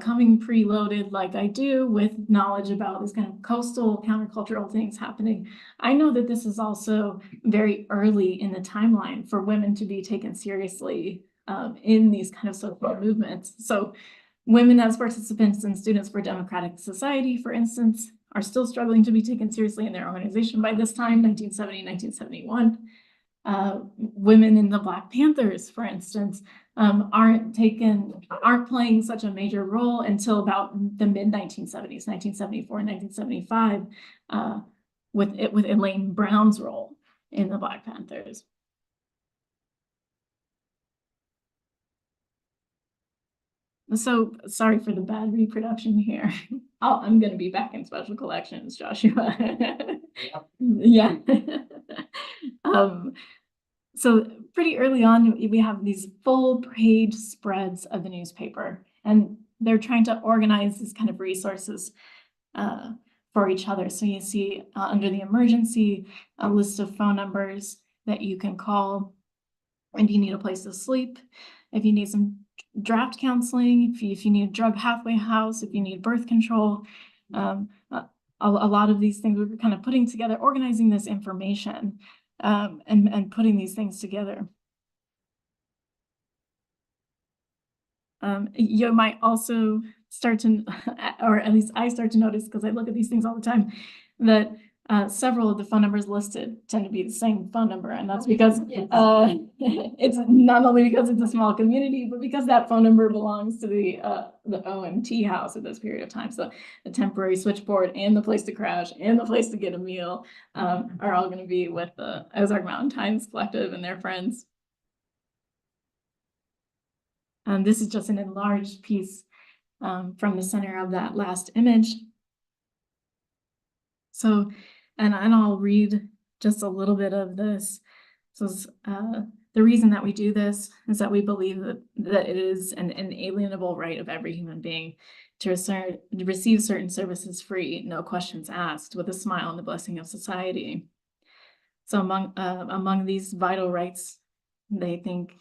coming preloaded like I do with knowledge about these kind of coastal countercultural things happening, I know that this is also very early in the timeline for women to be taken seriously in these kind of social movements. So women as participants and students for democratic society, for instance, are still struggling to be taken seriously in their organization by this time, 1970, 1971. Women in the Black Panthers, for instance, aren't playing such a major role until about the mid 1970s, 1974, 1975, with Elaine Brown's role in the Black Panthers. So sorry for the bad reproduction here. I'm going to be back in special collections, Joshua. Yeah. So pretty early on, we have these full page spreads of the newspaper, and they're trying to organize these kind of resources for each other. So you see under the emergency, a list of phone numbers that you can call if you need a place to sleep, if you need some draft counseling, if you need a drug halfway house, if you need birth control. A lot of these things we're kind of putting together, organizing this information and putting these things together. You might also start to, or at least I start to notice, because I look at these things all the time, that several of the phone numbers listed tend to be the same phone number, and that's because it's not only because it's a small community, but because that phone number belongs to the OMT house at this period of time. So the temporary switchboard and the place to crash and the place to get a meal are all going to be with the Ozark Mountain Times Collective and their friends. This is just an enlarged piece from the center of that last image. So, and I'll read just a little bit of this. So the reason that we do this is that we believe that it is an inalienable right of every human being to receive certain services free, no questions asked, with a smile and the blessing of society. So among these vital rights, they think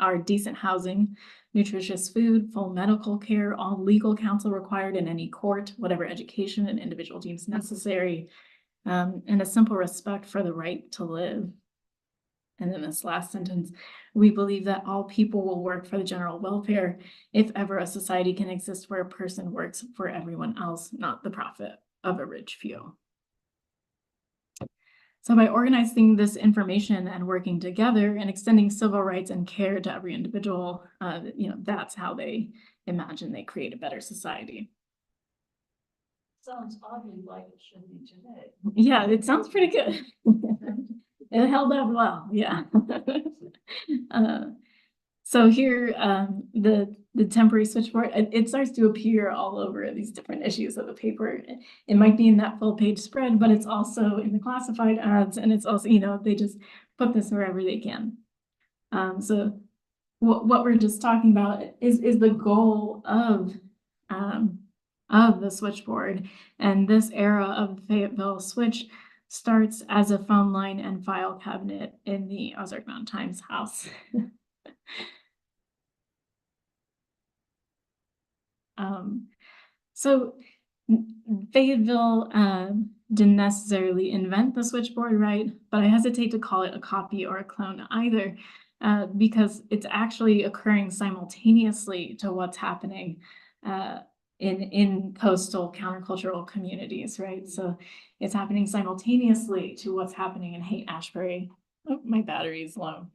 are decent housing, nutritious food, full medical care, all legal counsel required in any court, whatever education an individual deems necessary, and a simple respect for the right to live. And then this last sentence, we believe that all people will work for the general welfare if ever a society can exist where a person works for everyone else, not the profit of a rich few. So by organizing this information and working together and extending civil rights and care to every individual, that's how they imagine they create a better society. Sounds oddly like it should be today. Yeah, it sounds pretty good. It held up well, yeah. So here, the temporary switchboard, it starts to appear all over these different issues of the paper. It might be in that full page spread, but it's also in the classified ads, and it's also, they just put this wherever they can. So what we're just talking about is the goal of the switchboard. And this era of the Fayetteville switch starts as a phone line and file cabinet in the Ozark Mountain Times house. So Fayetteville didn't necessarily invent the switchboard, right? But I hesitate to call it a copy or a clone either, because it's actually occurring simultaneously to what's happening in coastal countercultural communities, right? So it's happening simultaneously to what's happening in Haight-Ashbury. Oh, my battery's low.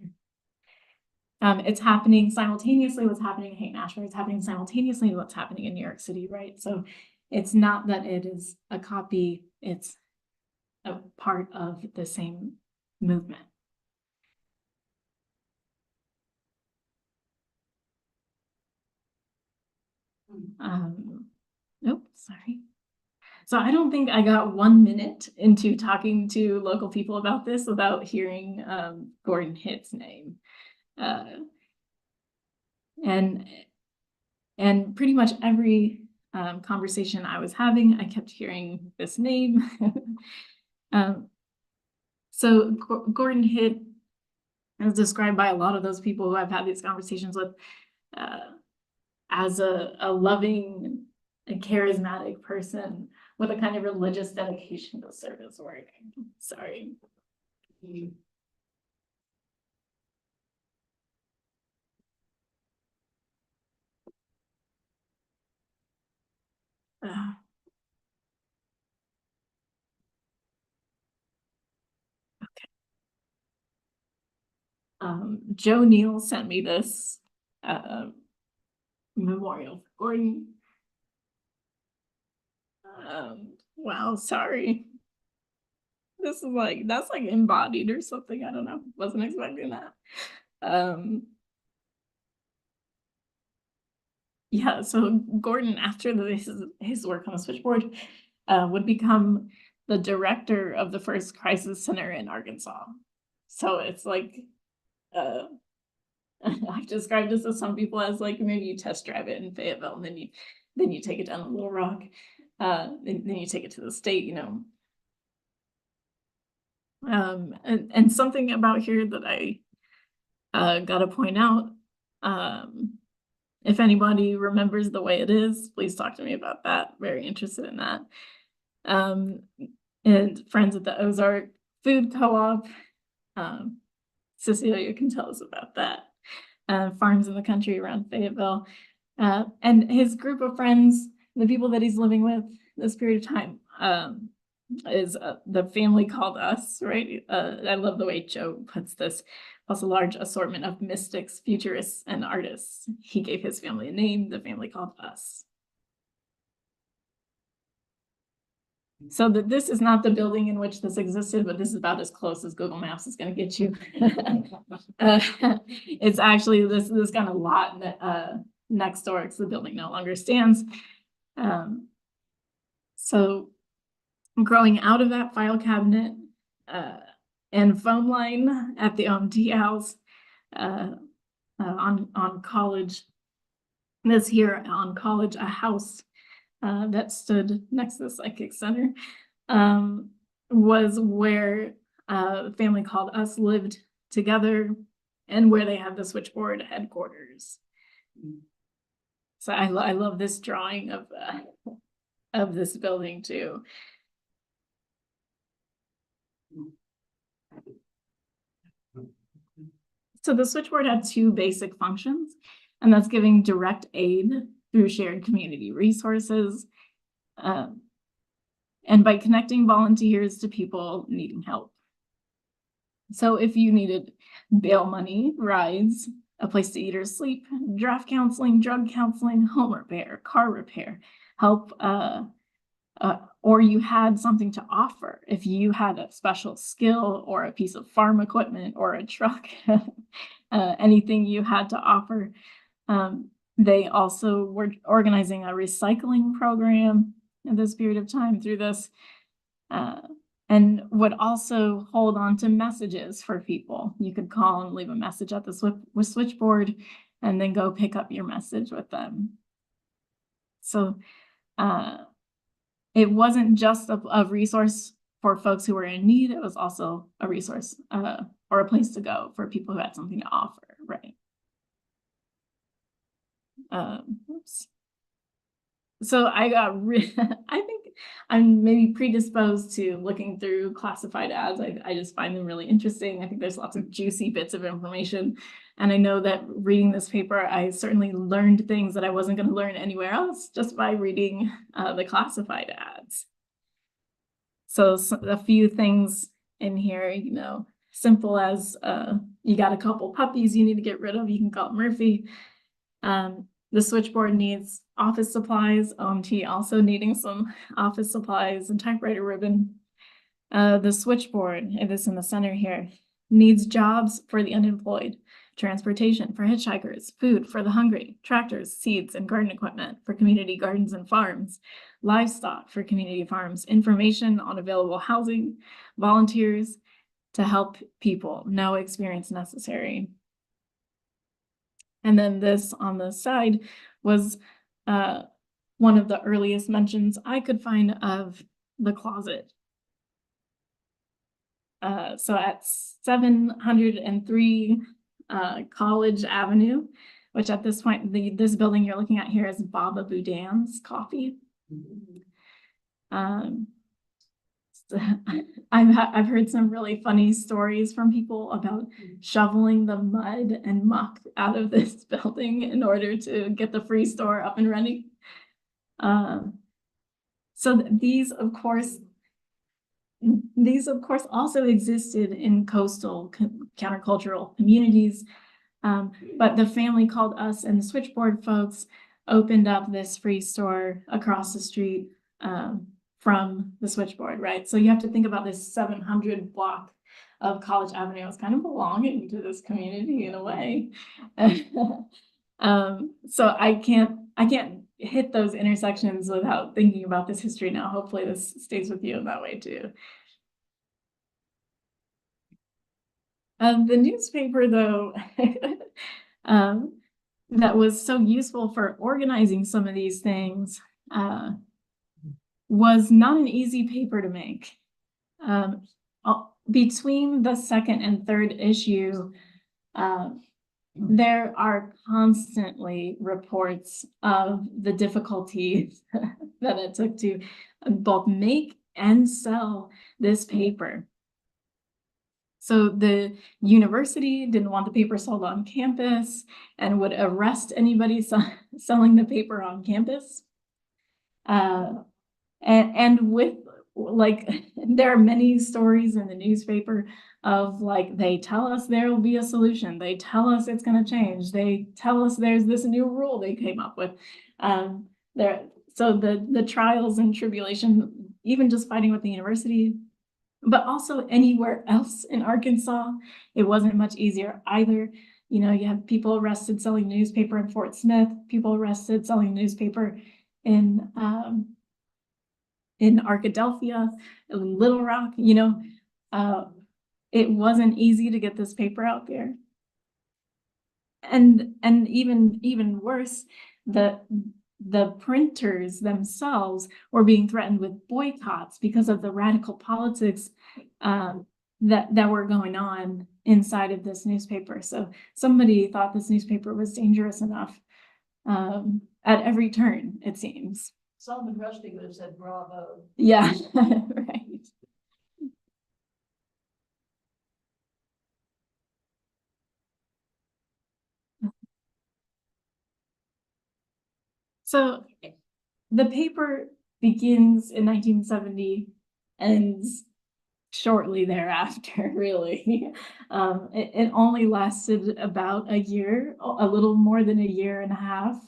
It's happening simultaneously what's happening in Haight-Ashbury. It's happening simultaneously what's happening in New York City, right? So it's not that it is a copy, it's a part of the same movement. Nope, sorry. So I don't think I got 1 minute into talking to local people about this without hearing Gordon Hitt's name. And pretty much every conversation I was having, I kept hearing this name. So Gordon Hitt is described by a lot of those people who I've had these conversations with as a loving and charismatic person with a kind of religious dedication to service work. Sorry. Joe Neal sent me this memorial for Gordon. Wow, sorry. This is that's like embodied or something. I don't know. Wasn't expecting that. Yeah, so Gordon, after his work on the switchboard, would become the director of the first crisis center in Arkansas. So it's like, I've described this to some people as like maybe you test drive it in Fayetteville, and then you take it down to Little Rock, then you take it to the state, and something about here that I gotta point out, if anybody remembers the way it is, please talk to me about that. Very interested in that. And friends at the Ozark Food Co-op. Cecilia can tell us about that. Farms in the country around Fayetteville. And his group of friends, the people that he's living with this period of time, is the family called us, right? I love the way Joe puts this. Plus a large assortment of mystics, futurists, and artists. He gave his family a name, the family called us. So that this is not the building in which this existed, but this is about as close as Google Maps is going to get you. It's actually this kind of lot next door, because the building no longer stands. So growing out of that file cabinet and phone line at the OMT house on College, this here on College, a house that stood next to the Psychic Center, was where the family called us lived together, and where they had the switchboard headquarters. So I love this drawing of this building too. So the switchboard had two basic functions, and that's giving direct aid through shared community resources, and by connecting volunteers to people needing help. So if you needed bail money, rides, a place to eat or sleep, draft counseling, drug counseling, home repair, car repair, help or you had something to offer. If you had a special skill or a piece of farm equipment or a truck, anything you had to offer. They also were organizing a recycling program in this period of time through this, and would also hold on to messages for people. You could call and leave a message at the switchboard and then go pick up your message with them. So it wasn't just a resource for folks who were in need, it was also a resource or a place to go for people who had something to offer, right? Oops. So I got I think I'm maybe predisposed to looking through classified ads. I just find them really interesting. I think there's lots of juicy bits of information. And I know that reading this paper, I certainly learned things that I wasn't going to learn anywhere else just by reading the classified ads. So a few things in here, you know, simple as you got a couple puppies you need to get rid of, you can call Murphy. The switchboard needs office supplies, OMT also needing some office supplies and typewriter ribbon. The switchboard, it is in the center here, needs jobs for the unemployed, transportation for hitchhikers, food for the hungry, tractors, seeds, and garden equipment for community gardens and farms, livestock for community farms, information on available housing, volunteers to help people, no experience necessary. And then this on the side was one of the earliest mentions I could find of the closet. So at 703 College Avenue, which at this point, this building you're looking at here is Baba Boudin's Coffee. I've heard some really funny stories from people about shoveling the mud and muck out of this building in order to get the free store up and running. So these of course also existed in coastal countercultural communities, but the family called us and the switchboard folks opened up this free store across the street from the switchboard, right? So you have to think about this 700 block of College Avenue as kind of belonging to this community in a way. So I can't hit those intersections without thinking about this history now. Hopefully this stays with you in that way too. The newspaper though, that was so useful for organizing some of these things, was not an easy paper to make. Between the second and third issue, there are constantly reports of the difficulties that it took to both make and sell this paper. So the university didn't want the paper sold on campus and would arrest anybody selling the paper on campus. And with like, there are many stories in the newspaper of like, they tell us there will be a solution. They tell us it's going to change. They tell us there's this new rule they came up with. So the trials and tribulation, even just fighting with the university, but also anywhere else in Arkansas, it wasn't much easier either. You know, you have people arrested selling newspaper in Fort Smith, people arrested selling newspaper in Arkadelphia, in Little Rock, you know, it wasn't easy to get this paper out there. And even worse, the printers themselves were being threatened with boycotts because of the radical politics that were going on inside of this newspaper. So somebody thought this newspaper was dangerous enough at every turn, it seems. Solomon Rushdie would have said bravo. Yeah, right. So the paper begins in 1970, ends shortly thereafter, really. It only lasted about a year, a little more than a year and a half.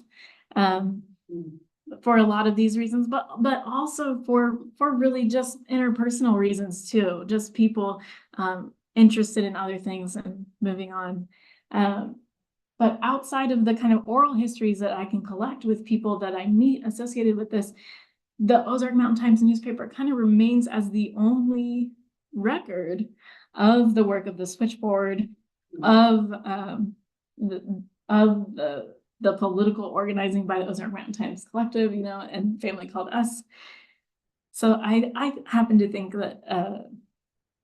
for a lot of these reasons, but also for really just interpersonal reasons too, just people interested in other things and moving on. But outside of the kind of oral histories that I can collect with people that I meet associated with this, the Ozark Mountain Times newspaper kind of remains as the only record of the work of the switchboard, of the political organizing by the Ozark Mountain Times Collective, and Family Called Us. So I happen to think that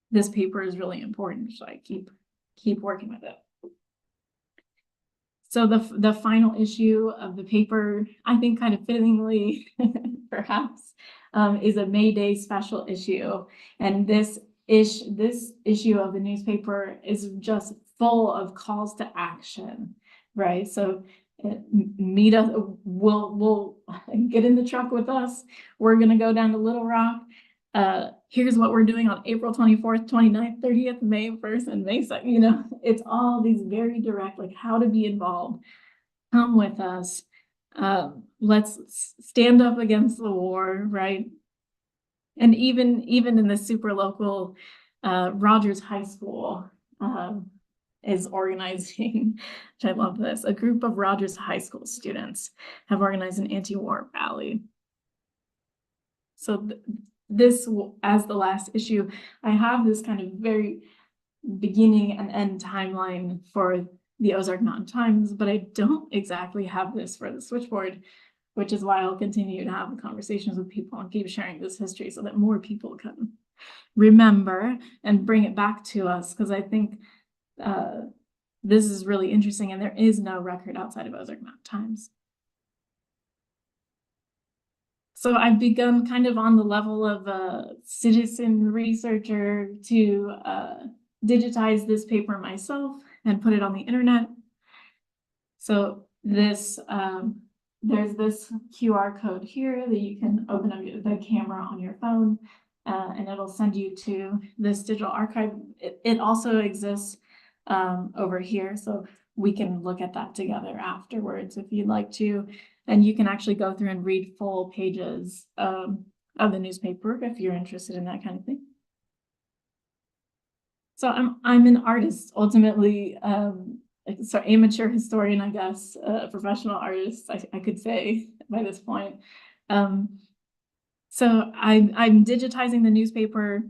this paper is really important, so I keep working with it. So the final issue of the paper, I think kind of fittingly, perhaps, is a May Day special issue. And this issue of the newspaper is just full of calls to action, right? So meet us, we'll get in the truck with us. We're gonna go down to Little Rock. Here's what we're doing on April 24th, 29th, 30th, May 1st, and May 2nd. It's all these very direct, like how to be involved. Come with us. Let's stand up against the war, right? And even in the super local Rogers High School is organizing, which I love this. A group of Rogers High School students have organized an anti-war rally. So this, as the last issue, I have this kind of very beginning and end timeline for the Ozark Mountain Times, but I don't exactly have this for the switchboard, which is why I'll continue to have conversations with people and keep sharing this history so that more people can remember and bring it back to us, because I think this is really interesting and there is no record outside of Ozark Mountain Times. So I've begun kind of on the level of a citizen researcher to digitize this paper myself and put it on the internet. So this, there's this QR code here that you can open up the camera on your phone and it'll send you to this digital archive. It also exists over here, so we can look at that together afterwards if you'd like to. And you can actually go through and read full pages of the newspaper if you're interested in that kind of thing. So I'm an artist, ultimately, so amateur historian, I guess, professional artist, I could say by this point. So I'm digitizing the newspaper,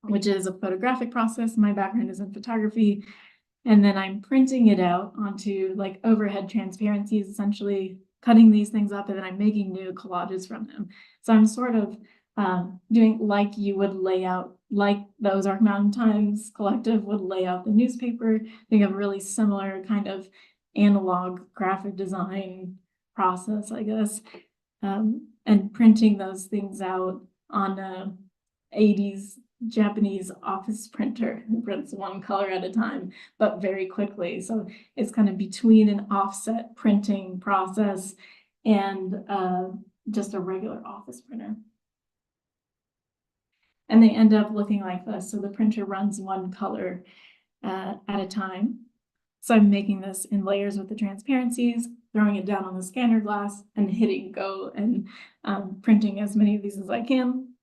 which is a photographic process. My background is in photography. And then I'm printing it out onto like overhead transparencies, essentially cutting these things up, and then I'm making new collages from them. So I'm sort of doing like you would lay out, like the Ozark Mountain Times Collective would lay out the newspaper. They have a really similar kind of analog graphic design process, I guess, and printing those things out on a 80s Japanese office printer who prints one color at a time, but very quickly. So it's kind of between an offset printing process and just a regular office printer. And they end up looking like this. So the printer runs one color at a time. So I'm making this in layers with the transparencies, throwing it down on the scanner glass and hitting go and printing as many of these as I can.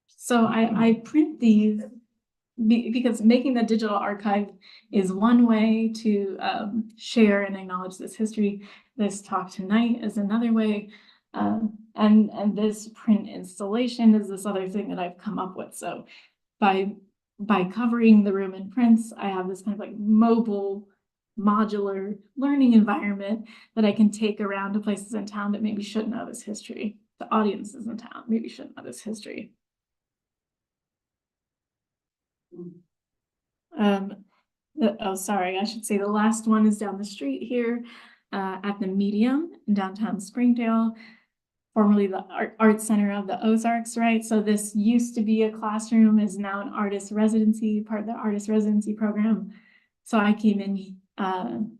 So I print these because making the digital archive is one way to share and acknowledge this history. This talk tonight is another way. And this print installation is this other thing that I've come up with. So by covering the room in prints, I have this kind of like mobile modular learning environment that I can take around to places in town that maybe shouldn't know this history. The audiences in town maybe shouldn't know this history. Oh, sorry, I should say the last one is down the street here at the Medium in downtown Springdale, formerly the Art Center of the Ozarks, right? So this used to be a classroom, is now an artist residency, part of the artist residency program. So I came in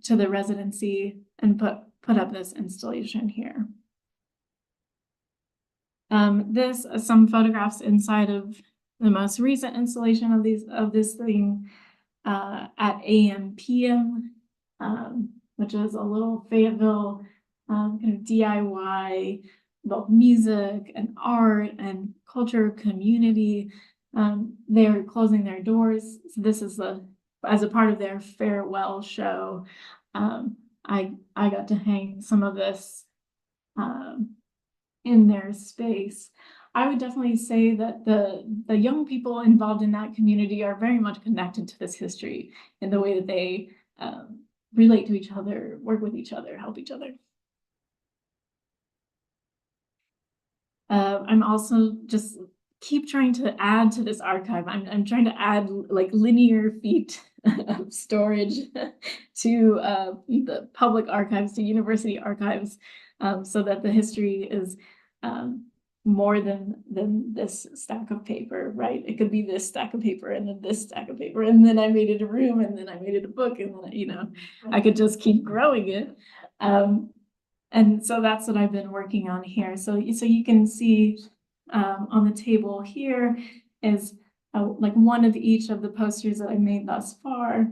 to the residency and put up this installation here. This some photographs inside of the most recent installation of this thing at AM PM, which is a little Fayetteville kind of DIY, both music and art and culture community. They're closing their doors. So this is as a part of their farewell show. I got to hang some of this in their space. I would definitely say that the young people involved in that community are very much connected to this history in the way that they relate to each other, work with each other, help each other. I'm also just keep trying to add to this archive. I'm trying to add like linear feet of storage to the public archives, to university archives, so that the history is more than this stack of paper, right? It could be this stack of paper and then this stack of paper, and then I made it a room, and then I made it a book, and then, you know, I could just keep growing it. And so that's what I've been working on here. So you can see on the table here is like one of each of the posters that I made thus far.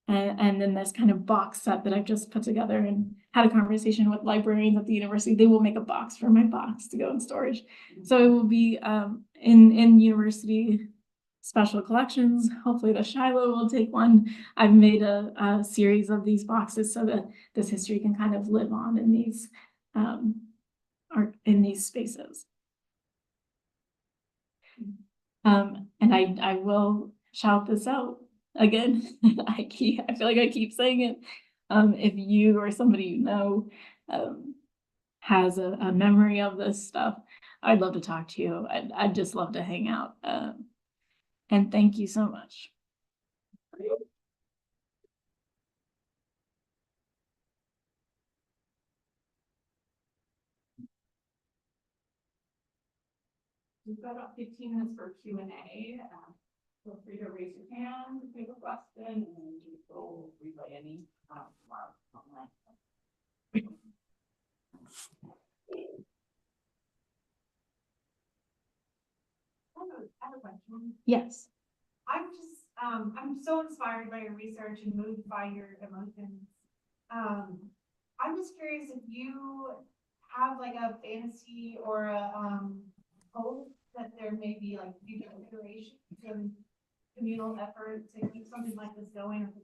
And then this kind of box set that I've just put together and had a conversation with librarians at the university. They will make a box for my box to go in storage. So it will be in university special collections. Hopefully the Shiloh will take one. I've made a series of these boxes so that this history can kind of live on in these spaces. And I will shout this out again. I feel like I keep saying it. If you or somebody you know has a memory of this stuff, I'd love to talk to you. I'd just love to hang out. And thank you so much. We've got about 15 minutes for Q&A. Feel free to raise your hand if you have a question, and then we'll relay any tomorrow. I have a question. Yes. I'm so inspired by your research and moved by your emotions. I'm just curious if you have like a fantasy or a hope that there may be like future iterations and communal effort to keep something like this going or to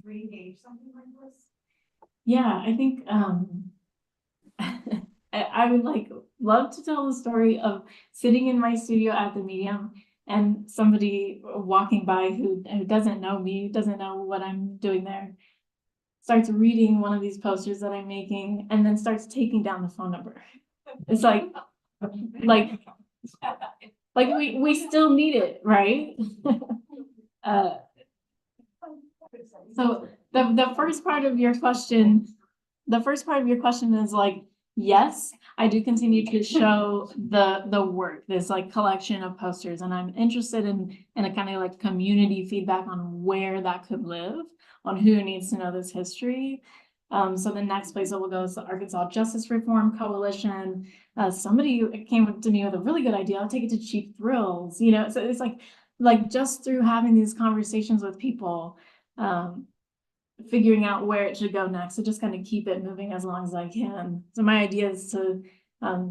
re-engage something like this? Yeah, I think I would love to tell the story of sitting in my studio at the Medium and somebody walking by who doesn't know me, doesn't know what I'm doing there, starts reading one of these posters that I'm making and then starts taking down the phone number. It's like we still need it, right? So the first part of your question is like, yes, I do continue to show the work, this like collection of posters, and I'm interested in a kind of like community feedback on where that could live, on who needs to know this history. So the next place that will go is the Arkansas Justice Reform Coalition. Somebody came to me with a really good idea. I'll take it to Cheap Thrills, you know. So it's like just through having these conversations with people, figuring out where it should go next. So just kind of keep it moving as long as I can. So my idea is to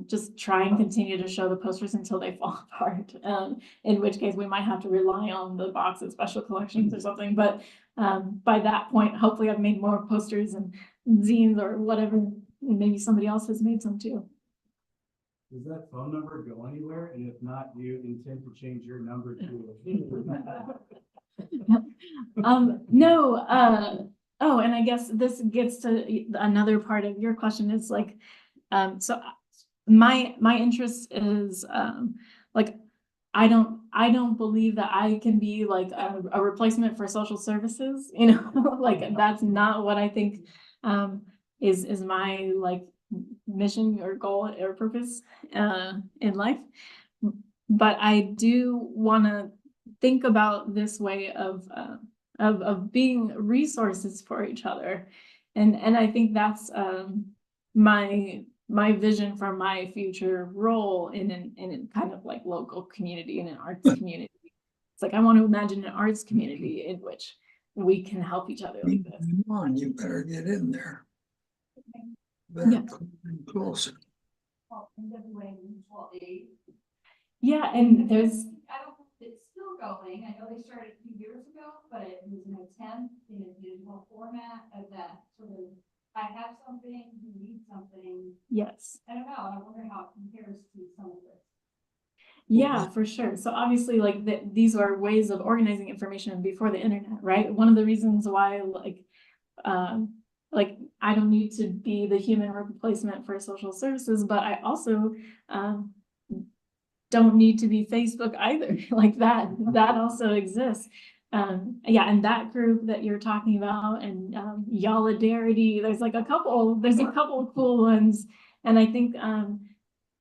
just try and continue to show the posters until they fall apart. In which case we might have to rely on the box of special collections or something. But by that point, hopefully I've made more posters and zines or whatever. Maybe somebody else has made some too. Does that phone number go anywhere? And if not, do you intend to change your number to? No. Oh, and I guess this gets to another part of your question is like, so my interest is like, I don't believe that I can be like a replacement for social services, you know, like that's not what I think is my like mission or goal or purpose in life. But I do want to think about this way of being resources for each other, and I think that's my vision for my future role in kind of like local community, in an arts community. It's like I want to imagine an arts community in which we can help each other like this. Come on, you better get in there. Yeah. Better come in closer. Yeah, and there's, I don't know if it's still going. I know they started a few years ago, but it was an attempt in a digital format of that sort of, I have something, you need something. yes. I don't know. I wonder how it compares to some of this. Yeah, for sure. So obviously, like these are ways of organizing information before the internet, right? One of the reasons why, like I don't need to be the human replacement for social services, but I also don't need to be Facebook either. Like that also exists. Yeah, and that group that you're talking about, and Yolidarity, there's a couple of cool ones, and I think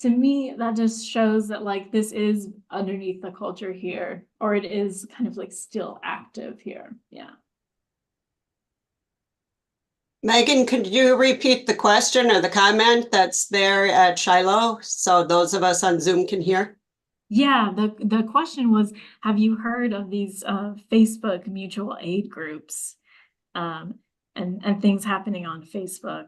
to me, that just shows that like this is underneath the culture here, or it is kind of like still active here. Yeah. Megan, could you repeat the question or the comment that's there at Shiloh so those of us on Zoom can hear? Yeah, the question was, have you heard of these Facebook mutual aid groups and things happening on Facebook?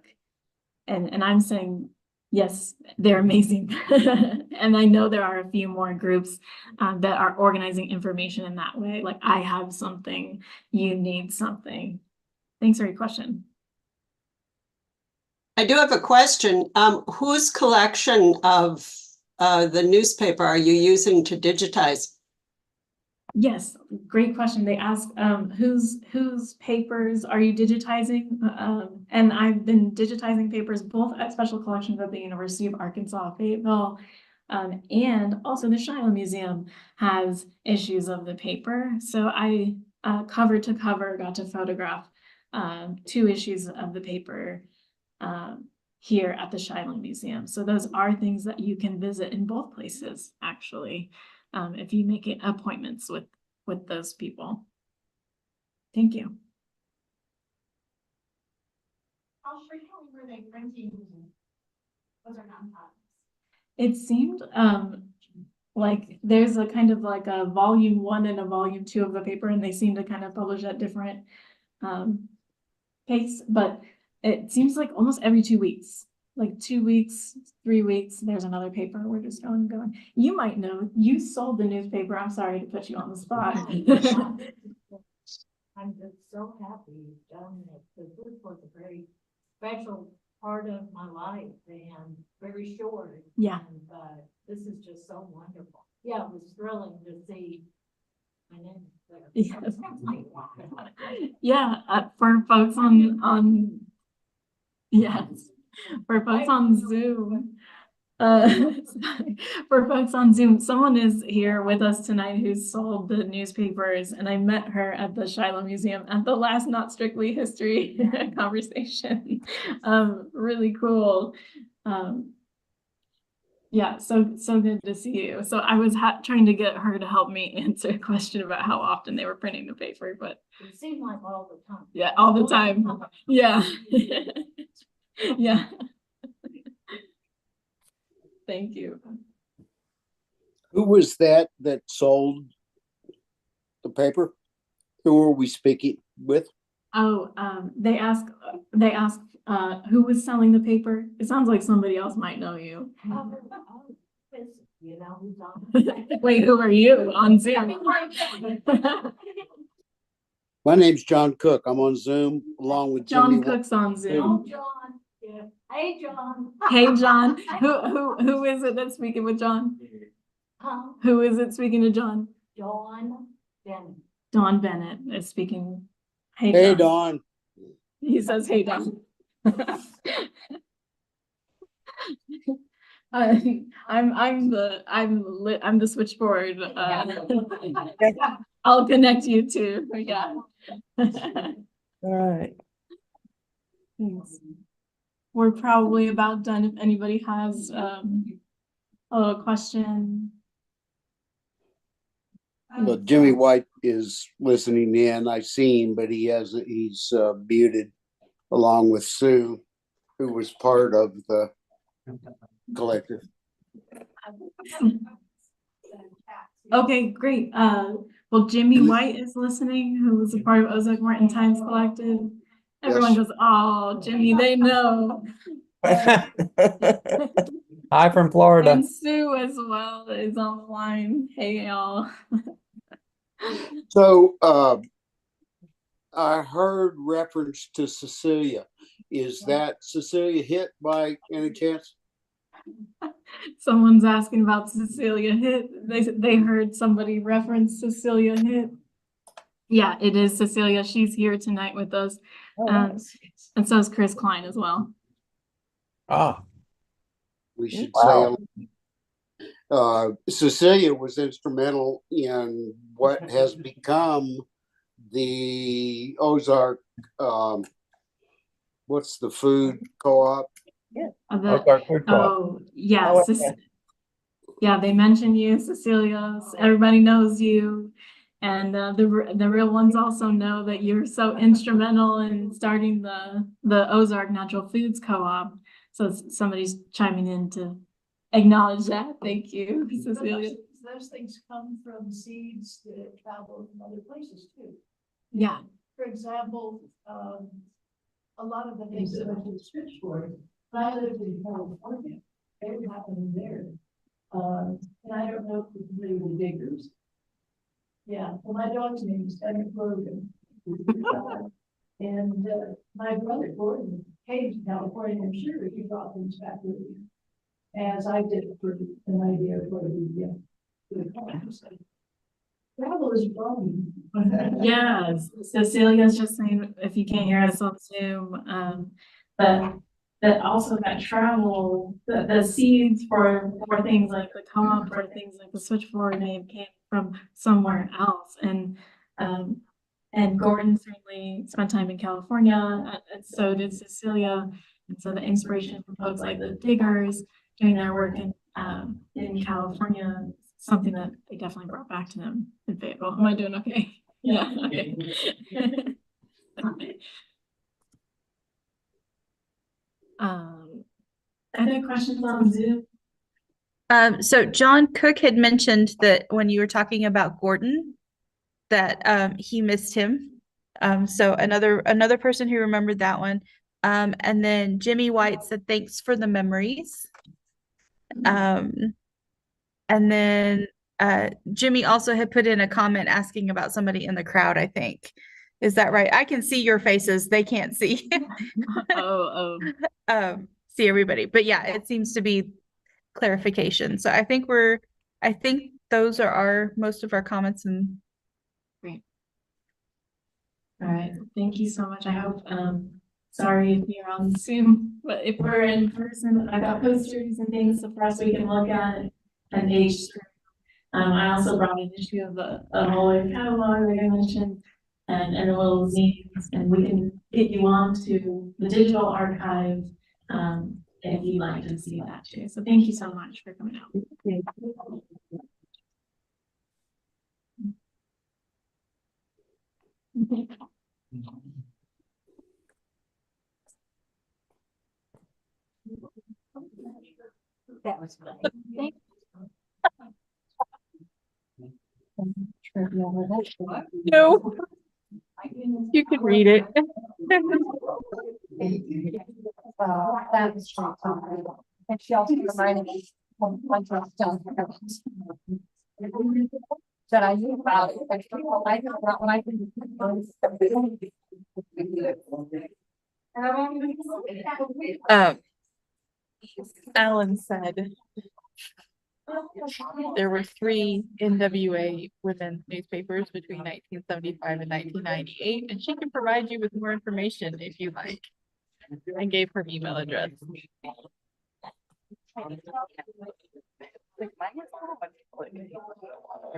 And I'm saying, yes, they're amazing. And I know there are a few more groups that are organizing information in that way. Like, I have something, you need something. Thanks for your question. I do have a question. Whose collection of the newspaper are you using to digitize? Yes, great question. They ask, whose papers are you digitizing? And I've been digitizing papers both at special collections at the University of Arkansas, Fayetteville, and also the Shiloh Museum has issues of the paper. So I cover to cover got to photograph 2 issues of the paper here at the Shiloh Museum. So those are things that you can visit in both places, actually. If you make appointments with those people. Thank you. How frequently were they printing Ozark Mountain Times? It seemed like there's a kind of like a volume 1 and a volume 2 of the paper, and they seem to kind of publish at different pace, but it seems like almost every 2 weeks. Like 2 weeks, 3 weeks, there's another paper. We're just going. You might know, you sold the newspaper. I'm sorry to put you on the spot. I'm just so happy you've done it, because this was a very special part of my life and very short. Yeah. And this is just so wonderful. Yeah, it was thrilling to see my name there. Yes. Yeah, for folks on yes. For folks on Zoom, for folks on Zoom, someone is here with us tonight who sold the newspapers, and I met her at the Shiloh Museum at the last Not Strictly History conversation. Really cool. Yeah, so good to see you. So I was trying to get her to help me answer a question about how often they were printing the paper, but It seemed like all the time. yeah, all the time. Yeah. Yeah. Thank you. Who was that sold the paper? Who were we speaking with? Oh, they asked who was selling the paper. It sounds like somebody else might know you. You know who's on? Wait, who are you on Zoom? My name's John Cook. I'm on Zoom along with John Jimmy. Cook's on Zoom. Oh, John. Yeah. Hey, John. Hey, John. Who is it that's speaking with John? Huh? Who is it speaking to John? Dawn Bennett. Dawn Bennett is speaking. Hey, Dawn. He says, "Hey, Dawn." I'm the switchboard. I'll connect you too. Yeah. All right. Thanks. We're probably about done. If anybody has a little question. Well, Jimmy White is listening in. I see him, but he's muted along with Sue, who was part of the collective. Okay, great. Well, Jimmy White is listening, who was a part of Ozark Martin Times Collective. Everyone Yes. goes, oh, Jimmy, they know. Hi from Florida. And Sue as well is on the line. Hey, y'all. So, I heard reference to Cecilia. Is that Cecilia hit by any chance? Someone's asking about Cecilia Hit. They heard somebody reference Cecilia Hit. Yeah, it is Cecilia. She's here tonight with us. And so is Chris Klein as well. Ah, We should wow. say, Cecilia was instrumental in what has become the Ozark, what's the food co-op? Ozark Food Co-op. Oh, yeah. Oh, okay. Yeah, they mention you, Cecilia. Everybody knows you. And the real ones also know that you're so instrumental in starting the Ozark Natural Foods Co-op. So somebody's chiming in to acknowledge that. Thank you, Cecilia. Those things come from seeds that travel from other places too. Yeah. For example, a lot of the things that went to the switchboard, when I lived in California, they were happening there. And I don't know if you're familiar with the Diggers. Yeah, well, my dog's name is Emmett Logan. And my brother Gordon came to California, I'm sure he brought things back with him. As I did for an idea of what the travel is growing. Yes, Cecilia's just saying, if you can't hear us on Zoom, but that also that travel, the seeds for things like the co-op, for things like the switchboard may have came from somewhere else. And Gordon certainly spent time in California, and so did Cecilia. And so the inspiration from folks like the Diggers doing their work in California, something that they definitely brought back to them in Fayetteville. Am I doing okay? Yeah. Okay. Other questions on Zoom? So John Cook had mentioned that when you were talking about Gordon, that he missed him. So another person who remembered that one. And then Jimmy White said, thanks for the memories. And then Jimmy also had put in a comment asking about somebody in the crowd, I think. Is that right? I can see your faces. They can't see. See everybody. But yeah, it seems to be clarification. So I think those are most of our comments. And great. All right. Thank you so much. I hope sorry if you're on Zoom, but if we're in person, I've got posters and things so for us we can look at and page through. I also brought an issue of a whole catalog like I mentioned and a little zines, and we can get you on to the digital archive if you'd like to see that too. So thank you so much for coming out. That was fun. no, you could read it. That was fun. And she also reminded me of one that I knew about. I know about when I can. Alan said there were 3 NWA women's newspapers between 1975 and 1998, and she can provide you with more information if you like. I gave her email address.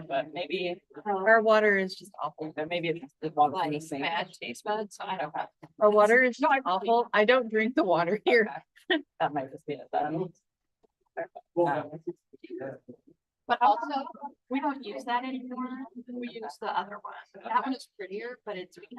But maybe our water is just awful. But maybe it's the water like bad taste buds. So I don't know. Our water is awful. I don't drink the water here. That might just be it. But also, we don't use that anymore. We use the other one. That one is prettier, but it's because